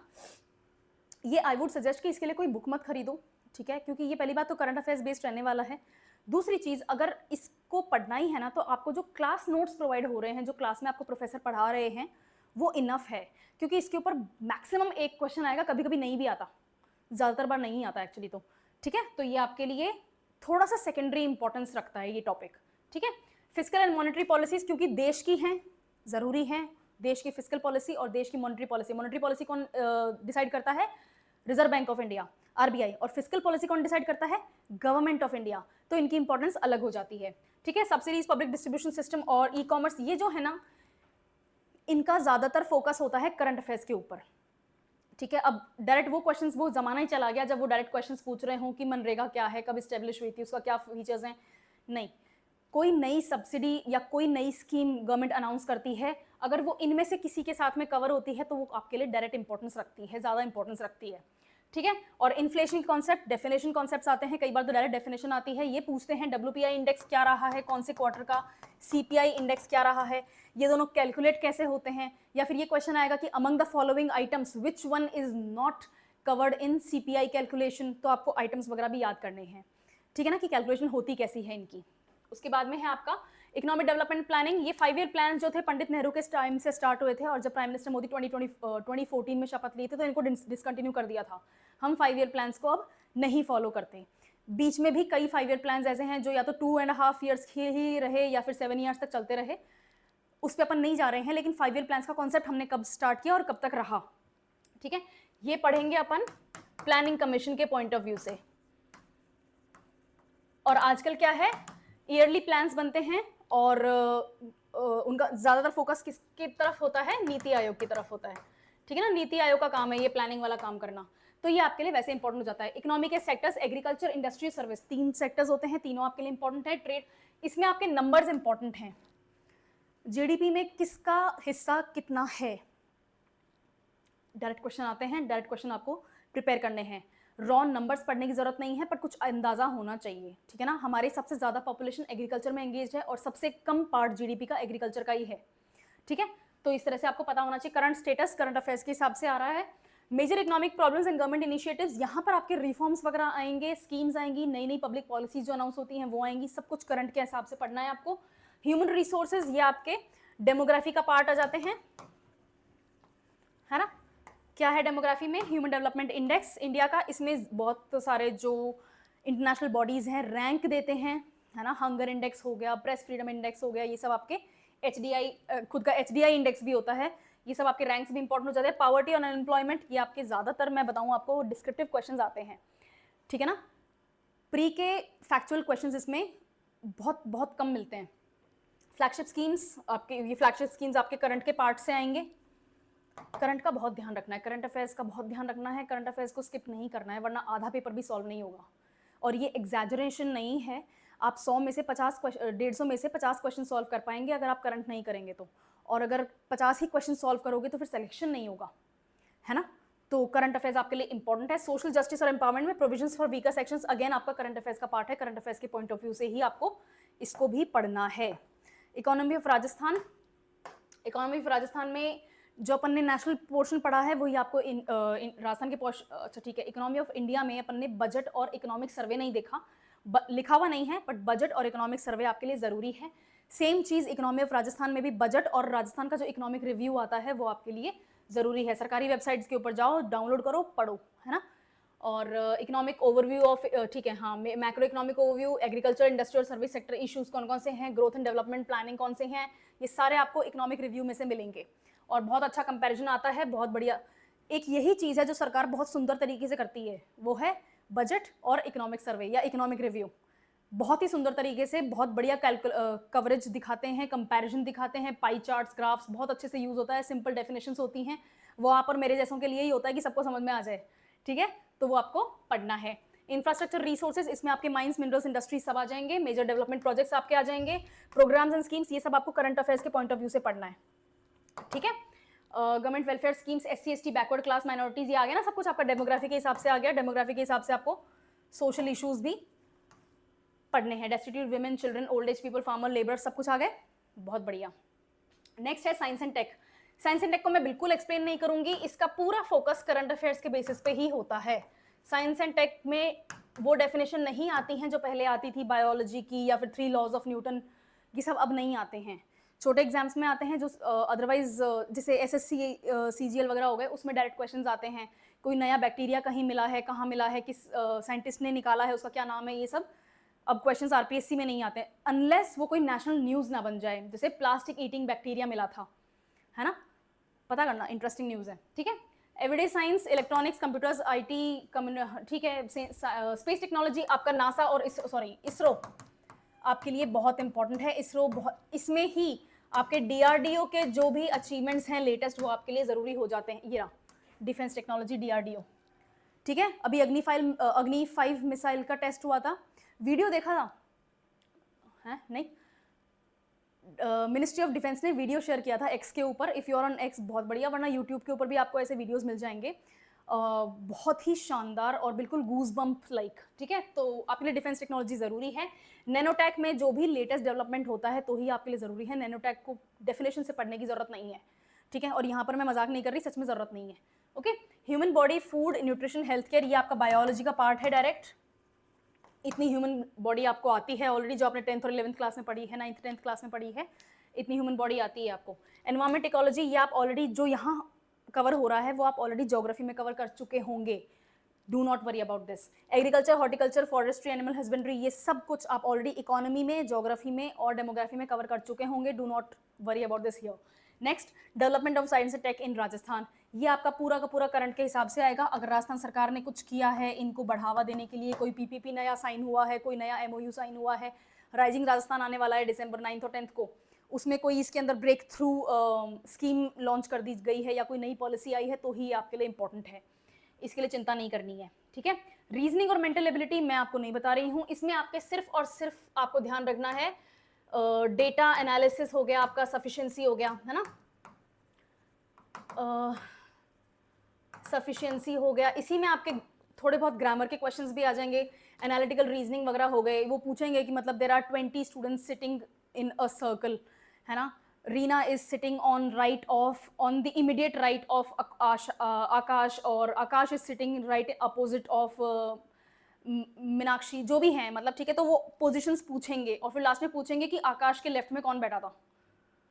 ये आई वुड सजेस्ट कि इसके लिए कोई बुक मत खरीदो, ठीक है, क्योंकि ये पहली बात तो करंट अफेयर्स बेस्ड रहने वाला है। दूसरी चीज़, अगर इसको पढ़ना ही है ना तो आपको जो क्लास नोट्स प्रोवाइड हो रहे हैं, जो क्लास में आपको प्रोफेसर पढ़ा रहे हैं, वो इनफ है, क्योंकि इसके ऊपर मैक्सिमम एक क्वेश्चन आएगा, कभी कभी नहीं भी आता, ज़्यादातर बार नहीं आता एक्चुअली तो, ठीक है। तो ये आपके लिए थोड़ा सा सेकेंडरी इंपॉर्टेंस रखता है ये टॉपिक, ठीक है। फिजिकल एंड मॉनेटरी पॉलिसीज, क्योंकि देश की हैं, ज़रूरी है, देश की फिजिकल पॉलिसी और देश की मॉनेटरी पॉलिसी। मॉनेटरी पॉलिसी कौन डिसाइड करता है, reserve bank of India, RBI, और फिजिकल पॉलिसी कौन डिसाइड करता है, गवर्नमेंट ऑफ इंडिया। तो इनकी इंपॉर्टेंस अलग हो जाती है, ठीक है। सब्सिडीज, पब्लिक डिस्ट्रीब्यूशन सिस्टम और ई कॉमर्स, ये जो है ना, इनका ज़्यादातर फोकस होता है करंट अफेयर्स के ऊपर, ठीक है। अब डायरेक्ट वो क्वेश्चंस, वो जमाना ही चला गया जब वो डायरेक्ट क्वेश्चंस पूछ रहे हों कि मनरेगा क्या है, कब इस्टेब्लिश हुई थी, उसका क्या फीचर्स हैं। नहीं, कोई नई सब्सिडी या कोई नई स्कीम गवर्नमेंट अनाउंस करती है, अगर वो इनमें से किसी के साथ में कवर होती है तो वो आपके लिए डायरेक्ट इंपॉर्टेंस रखती है, ज़्यादा इंपॉर्टेंस रखती है, ठीक है। और इन्फ्लेशन कॉन्सेप्ट, डेफिनेशन कॉन्सेप्ट्स आते हैं, कई बार तो डायरेक्ट डेफिनेशन आती है। ये पूछते हैं WPI इंडेक्स क्या रहा है कौन से क्वार्टर का, CPI इंडेक्स क्या रहा है, ये दोनों कैलकुलेट कैसे होते हैं। या फिर ये क्वेश्चन आएगा कि among the following items which one is not covered in CPI calculation, तो आपको आइटम्स वगैरह भी याद करने हैं, ठीक है ना, कि कैलकुलेशन होती कैसी है इनकी। उसके बाद में है आपका इकोनॉमिक डेवलपमेंट प्लानिंग। ये 5 ईयर प्लान जो थे पंडित नेहरू के टाइम से स्टार्ट हुए थे, और जब प्राइम मिनिस्टर मोदी 2014 में शपथ लिए थे तो इनको डिसकंटिन्यू कर दिया था। हम 5 ईयर प्लान्स को अब नहीं फॉलो करते। बीच में भी कई 5 ईयर प्लान्स ऐसे हैं जो या तो 2.5 ईयर्स ही रहे या फिर 7 ईयर्स तक चलते रहे, उस पर अपन नहीं जा रहे हैं। लेकिन 5 ईयर प्लान्स का कॉन्सेप्ट हमने कब स्टार्ट किया और कब तक रहा, ठीक है। ये पढ़ेंगे अपन प्लानिंग कमीशन के पॉइंट ऑफ व्यू से। और आजकल क्या है, ईयरली प्लान्स बनते हैं और उनका ज़्यादातर फोकस किसकी तरफ होता है, नीति आयोग की तरफ होता है, ठीक है ना, नीति आयोग का काम है ये प्लानिंग वाला काम करना, तो ये आपके लिए वैसे इंपॉर्टेंट हो जाता है। इकोनॉमी के sectors agriculture, industry, service, 3 sectors होते हैं, तीनों आपके लिए इंपॉर्टेंट है। ट्रेड, इसमें आपके नंबर्स इंपॉर्टेंट हैं, जीडीपी में किसका हिस्सा कितना है, डायरेक्ट क्वेश्चन आते हैं, डायरेक्ट क्वेश्चन आपको प्रिपेयर करने हैं। रॉ नंबर्स पढ़ने की जरूरत नहीं है, पर कुछ अंदाजा होना चाहिए, ठीक है ना। हमारी सबसे ज्यादा पॉपुलेशन एग्रीकल्चर में एंगेज है और सबसे कम पार्ट जीडीपी का एग्रीकल्चर का ही है, ठीक है। तो इस तरह से आपको पता होना चाहिए। करंट स्टेटस करंट अफेयर्स के हिसाब से आ रहा है। Major economic problems and government initiatives, यहाँ पर आपके रिफॉर्म्स वगैरह आएंगे, स्कीम्स आएंगी, नई नई पब्लिक पॉलिसीज जो अनाउंस होती हैं वो आएंगी, सब कुछ करंट के हिसाब से पढ़ना है आपको। ह्यूमन रिसोर्सेज, ये आपके डेमोग्राफी का पार्ट आ जाते हैं, है ना। क्या है डेमोग्राफी में, ह्यूमन डेवलपमेंट इंडेक्स इंडिया का, इसमें बहुत सारे जो इंटरनेशनल बॉडीज हैं रैंक देते हैं, है ना। हंगर इंडेक्स हो गया, प्रेस फ्रीडम इंडेक्स हो गया, ये सब आपके HDI, खुद का HDI इंडेक्स भी होता है, ये सब आपके रैंक्स भी इंपॉर्टेंट हो जाते हैं। पावर्टी और अनएम्प्लॉयमेंट, ये आपके ज़्यादातर मैं बताऊँ आपको डिस्क्रिप्टिव क्वेश्चंस आते हैं, ठीक है ना। प्री के फैक्चुअल क्वेश्चंस इसमें बहुत बहुत कम मिलते हैं। फ्लैगशिप स्कीम्स, आपके ये फ्लैगशिप स्कीम्स आपके करंट के पार्ट से आएंगे। करंट का बहुत ध्यान रखना है, करंट अफेयर्स का बहुत ध्यान रखना है, करंट अफेयर्स को स्किप नहीं करना है, वरना आधा पेपर भी सॉल्व नहीं होगा। और ये एग्जैजरेशन नहीं है, आप 100 में से 50 150 में से 50 क्वेश्चन सॉल्व कर पाएंगे अगर आप करंट नहीं करेंगे तो, और अगर 50 ही क्वेश्चन सॉल्व करोगे तो फिर सिलेक्शन नहीं होगा, है ना। तो करंट अफेयर्स आपके लिए इंपॉर्टेंट है। सोशल जस्टिस और एम्पावरमेंट में provisions for weaker sections, again आपका करंट अफेयर्स का पार्ट है, करंट अफेयर्स के पॉइंट ऑफ व्यू से ही आपको इसको भी पढ़ना है। Economy of Rajasthan, economy of Rajasthan में जो अपन ने नेशनल पोर्शन पढ़ा है वही आपको राजस्थान के अच्छा ठीक है। इकोनॉमी ऑफ इंडिया में अपन ने बजट और इकोनॉमिक सर्वे नहीं देखा, लिखा हुआ नहीं है, बट बजट और इकोनॉमिक सर्वे आपके लिए ज़रूरी है। Same cheese economy of Rajasthan में भी बजट और राजस्थान का जो इकोनॉमिक रिव्यू आता है वो आपके लिए ज़रूरी है। सरकारी वेबसाइट्स के ऊपर जाओ, डाउनलोड करो, पढ़ो, है ना। और इकोनॉमिक ओवरव्यू ऑफ, ठीक है हाँ, macro economic overview, agriculture, industry और सर्विस सेक्टर इश्यूज कौन कौन से हैं, ग्रोथ एंड डेवलपमेंट प्लानिंग कौन से हैं, ये सारे आपको इकोनॉमिक रिव्यू में से मिलेंगे। और बहुत अच्छा कंपैरिजन आता है, बहुत बढ़िया। एक यही चीज़ है जो सरकार बहुत सुंदर तरीके से करती है, वो है बजट और इकोनॉमिक सर्वे या इकोनॉमिक रिव्यू। बहुत ही सुंदर तरीके से बहुत बढ़िया कवरेज दिखाते हैं, कंपैरिजन दिखाते हैं, पाई चार्ट्स, ग्राफ्स बहुत अच्छे से यूज़ होता है, सिंपल डेफिनेशंस होती हैं। वो आप और मेरे जैसों के लिए ही होता है कि सबको समझ में आ जाए, ठीक है। तो वो आपको पढ़ना है। इंफ्रास्ट्रक्चर रिसोर्सेज, इसमें आपके माइंस, मिनरल्स, इंडस्ट्री सब आ जाएंगे। मेजर डेवलपमेंट प्रोजेक्ट्स आपके आ जाएंगे। प्रोग्राम्स एंड स्कीम्स, ये सब आपको करंट अफेयर्स के पॉइंट ऑफ व्यू से पढ़ना है, ठीक है। Government welfare schemes, SC ST backward class minorities, ये आ गया ना, सब कुछ आपका डेमोग्राफी के हिसाब से आ गया। डेमोग्राफी के हिसाब से आपको सोशल इश्यूज भी पढ़ने हैं, destitute women, children, old age people, farmer, labour, सब कुछ आ गए, बहुत बढ़िया। नेक्स्ट है science and tech. Science and tech को मैं बिल्कुल एक्सप्लेन नहीं करूंगी, इसका पूरा फोकस करंट अफेयर्स के बेसिस पे ही होता है। साइंस एंड टेक में वो डेफिनेशन नहीं आती हैं जो पहले आती थी बायोलॉजी की या फिर 3 लॉज ऑफ न्यूटन, ये सब अब नहीं आते हैं। छोटे एग्जाम्स में आते हैं जो अदरवाइज जैसे SSC CGL वगैरह हो गए, उसमें डायरेक्ट क्वेश्चंस आते हैं। कोई नया बैक्टीरिया कहीं मिला है, कहाँ मिला है, किस साइंटिस्ट ने निकाला है, उसका क्या नाम है, ये सब अब क्वेश्चंस RPSC में नहीं आते हैं, अनलेस वो कोई नेशनल न्यूज़ ना बन जाए। जैसे प्लास्टिक ईटिंग बैक्टीरिया मिला था, है ना, पता करना, इंटरेस्टिंग न्यूज़ है, ठीक है। Everyday science, electronics, computers, IT, ठीक है। स्पेस टेक्नोलॉजी आपका नासा और इसरो आपके लिए बहुत इंपॉर्टेंट है। इसरो बहुत, इसमें ही आपके DRDO के जो भी अचीवमेंट्स हैं लेटेस्ट, वो आपके लिए ज़रूरी हो जाते हैं। ये डिफेंस टेक्नोलॉजी, DRDO, ठीक है। अभी अग्नि 5 मिसाइल का टेस्ट हुआ था, वीडियो देखा था है नहीं, मिनिस्ट्री ऑफ डिफेंस ने वीडियो शेयर किया था X के ऊपर। If you are on X, बहुत बढ़िया, वरना यूट्यूब के ऊपर भी आपको ऐसे वीडियोस मिल जाएंगे, बहुत ही शानदार और बिल्कुल गूज बम्प लाइक, ठीक है। तो आपके लिए डिफेंस टेक्नोलॉजी ज़रूरी है। नैनोटेक में जो भी लेटेस्ट डेवलपमेंट होता है तो ही आपके लिए ज़रूरी है, नैनोटेक को डेफिनेशन से पढ़ने की ज़रूरत नहीं है, ठीक है। और यहाँ पर मैं मजाक नहीं कर रही, सच में ज़रूरत नहीं है, okay. Human body, food, nutrition, health care, ये आपका बायोलॉजी का पार्ट है डायरेक्ट। इतनी ह्यूमन बॉडी आपको आती है ऑलरेडी, जो आपने 10th और 11th क्लास में पढ़ी है, 9th 10th क्लास में पढ़ी है, इतनी ह्यूमन बॉडी आती है आपको। एनवायरमेंट, इकोलॉजी, ये आप ऑलरेडी जो यहाँ कवर हो रहा है वो आप ऑलरेडी ज्योग्राफी में कवर कर चुके होंगे, do not worry about this. Agriculture, horticulture, forestry, animal husbandry, ये सब कुछ आप ऑलरेडी इकोनॉमी में, ज्योग्राफी में और डेमोग्राफी में कवर कर चुके होंगे, do not worry about this here. Next, development of science and tech in Rajasthan, ये आपका पूरा का पूरा करंट के हिसाब से आएगा। अगर राजस्थान सरकार ने कुछ किया है इनको बढ़ावा देने के लिए, कोई PPP नया साइन हुआ है, कोई नया MOU साइन हुआ है, राइजिंग राजस्थान आने वाला है December 9th और 10th को, उसमें कोई इसके अंदर ब्रेक थ्रू स्कीम लॉन्च कर दी गई है या कोई नई पॉलिसी आई है तो ही आपके लिए इंपॉर्टेंट है, इसके लिए चिंता नहीं करनी है, ठीक है। रीजनिंग और मेंटल एबिलिटी मैं आपको नहीं बता रही हूँ, इसमें आपके सिर्फ और सिर्फ आपको ध्यान रखना है डेटा एनालिसिस हो गया, आपका सफिशिएंसी हो गया, है ना, सफिशिएंसी हो गया, इसी में आपके थोड़े बहुत ग्रामर के क्वेश्चंस भी आ जाएंगे, एनालिटिकल रीजनिंग वगैरह हो गए, वो पूछेंगे कि मतलब there are 20 students sitting in a circle, है ना, Reena is sitting on right of on the immediate right of Aakash, और Aakash is sitting right opposite of Meenakshi, जो भी हैं मतलब, ठीक है, तो वो पोजीशंस पूछेंगे और फिर लास्ट में पूछेंगे कि आकाश के लेफ्ट में कौन बैठा था,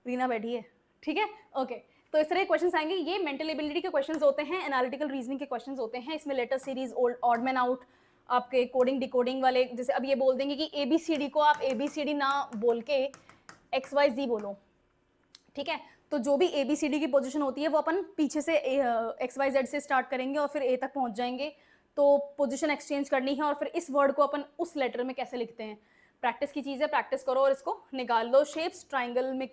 रीना बैठी है, ठीक है, ओके। तो इस तरह के क्वेश्चंस आएंगे, ये मेंटल एबिलिटी के क्वेश्चंस होते हैं, एनालिटिकल रीजनिंग के क्वेश्चंस होते हैं, इसमें letter series, old odd man out, आपके कोडिंग डिकोडिंग वाले, जैसे अब ये बोल देंगे कि ABCD को आप ABCD ना बोल के XYZ बोलो, ठीक है, तो जो भी ABCD की पोजीशन होती है वो अपन पीछे से XYZ से स्टार्ट करेंगे और फिर A तक पहुंच जाएंगे, तो पोजीशन एक्सचेंज करनी है और फिर इस वर्ड को अपन उस लेटर में कैसे लिखते हैं, प्रैक्टिस की चीज़ है, प्रैक्टिस करो और इसको निकाल लो। शेप्स ट्राइंगल में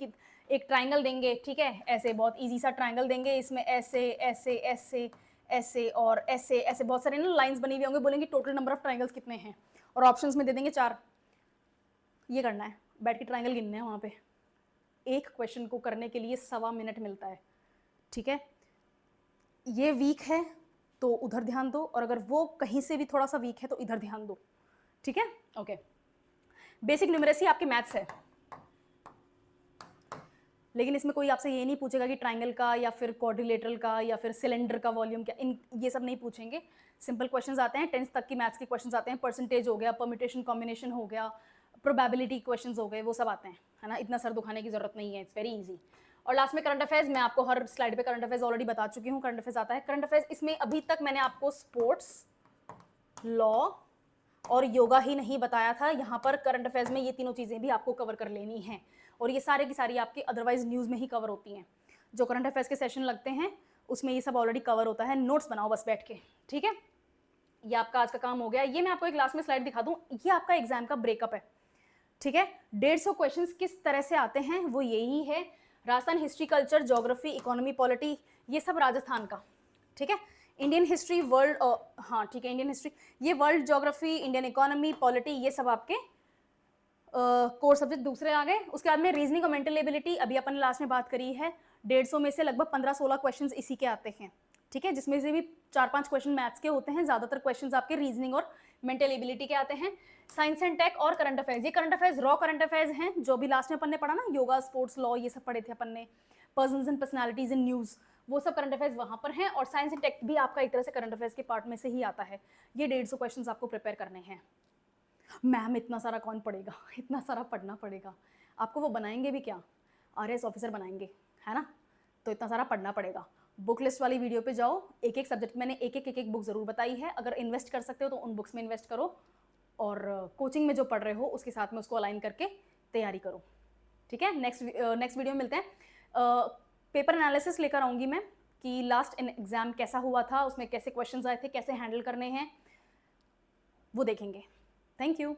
एक ट्राइंगल देंगे, ठीक है, ऐसे बहुत इजी सा ट्राइंगल देंगे, इसमें ऐसे ऐसे ऐसे ऐसे और ऐसे ऐसे बहुत सारे ना लाइंस बनी हुई होंगे, बोलेंगे टोटल नंबर ऑफ ट्राइंगल्स कितने हैं और ऑप्शंस में दे देंगे 4, ये करना है, बैठ के ट्राइंगल गिनने हैं वहाँ पे, एक क्वेश्चन को करने के लिए 1.25 मिनट मिलता है, ठीक है। ये वीक है तो उधर ध्यान दो, और अगर वो कहीं से भी थोड़ा सा वीक है तो इधर ध्यान दो, ठीक है, ओके। बेसिक न्यूमरेसी आपके मैथ्स है, लेकिन इसमें कोई आपसे ये नहीं पूछेगा कि ट्राइंगल का या फिर क्वाड्रिलेटरल का या फिर सिलेंडर का वॉल्यूम क्या, इन ये सब नहीं पूछेंगे, सिंपल क्वेश्चंस आते हैं, 10th तक की मैथ्स के क्वेश्चंस आते हैं, परसेंटेज हो गया, परम्यूटेशन कॉम्बिनेशन हो गया, प्रोबेबिलिटी क्वेश्चंस हो गए, वो सब आते हैं, है ना, इतना सर दुखाने की जरूरत नहीं है, इट्स वेरी इजी। और लास्ट में करंट अफेयर्स, मैं आपको हर स्लाइड पे करंट अफेयर्स ऑलरेडी बता चुकी हूँ, करंट अफेयर्स आता है, करंट अफेयर्स इसमें अभी तक मैंने आपको स्पोर्ट्स, लॉ और योगा ही नहीं बताया था, यहाँ पर करंट अफेयर्स में ये तीनों चीज़ें भी आपको कवर कर लेनी हैं, और ये सारे की सारी आपकी अदरवाइज न्यूज़ में ही कवर होती हैं, जो करंट अफेयर्स के सेशन लगते हैं उसमें ये सब ऑलरेडी कवर होता है, नोट्स बनाओ बस बैठ के, ठीक है। ये आपका आज का काम हो गया, ये मैं आपको एक लास्ट में स्लाइड दिखा दूँ, ये आपका एग्जाम का ब्रेकअप है, ठीक है। 150 क्वेश्चंस किस तरह से आते हैं वो यही है, Rajasthan history, culture, geography, economy, polity, ये सब राजस्थान का, ठीक है। इंडियन हिस्ट्री, वर्ल्ड, हाँ ठीक है, इंडियन हिस्ट्री, ये world geography, Indian economy, polity, ये सब आपके कोर सब्जेक्ट दूसरे आ गए। उसके बाद में रीजनिंग और मेंटल एबिलिटी, अभी अपन ने लास्ट में बात करी है, 150 में से लगभग 15-16 क्वेश्चंस इसी के आते हैं, ठीक है, जिसमें से भी 4-5 क्वेश्चन मैथ्स के होते हैं, ज़्यादातर क्वेश्चंस आपके रीजनिंग और मेंटल एबिलिटी के आते हैं। साइंस एंड टेक और करंट अफेयर्स, ये current affairs raw current affairs हैं, जो भी लास्ट में अपन ने पढ़ा ना, योगा, स्पोर्ट्स, लॉ, ये सब पढ़े थे अपन ने, persons and personalities in news, वो सब करंट अफेयर्स वहाँ पर हैं, और साइंस एंड टेक भी आपका एक तरह से करंट अफेयर्स के पार्ट में से ही आता है। ये 150 क्वेश्चन आपको प्रिपेयर करने हैं। मैम इतना सारा कौन पढ़ेगा, इतना सारा पढ़ना पड़ेगा आपको, वो बनाएंगे भी क्या, RS ऑफिसर बनाएंगे, है ना, तो इतना सारा पढ़ना पड़ेगा। बुक लिस्ट वाली वीडियो पे जाओ, एक एक सब्जेक्ट मैंने एक बुक ज़रूर बताई है, अगर इन्वेस्ट कर सकते हो तो उन बुक्स में इन्वेस्ट करो, और कोचिंग में जो पढ़ रहे हो उसके साथ में उसको अलाइन करके तैयारी करो, ठीक है। नेक्स्ट वीडियो में मिलते हैं। पेपर एनालिसिस लेकर आऊँगी मैं कि लास्ट एग्जाम कैसा हुआ था, उसमें कैसे क्वेश्चंस आए थे, कैसे हैंडल करने हैं, वो देखेंगे। Thank you.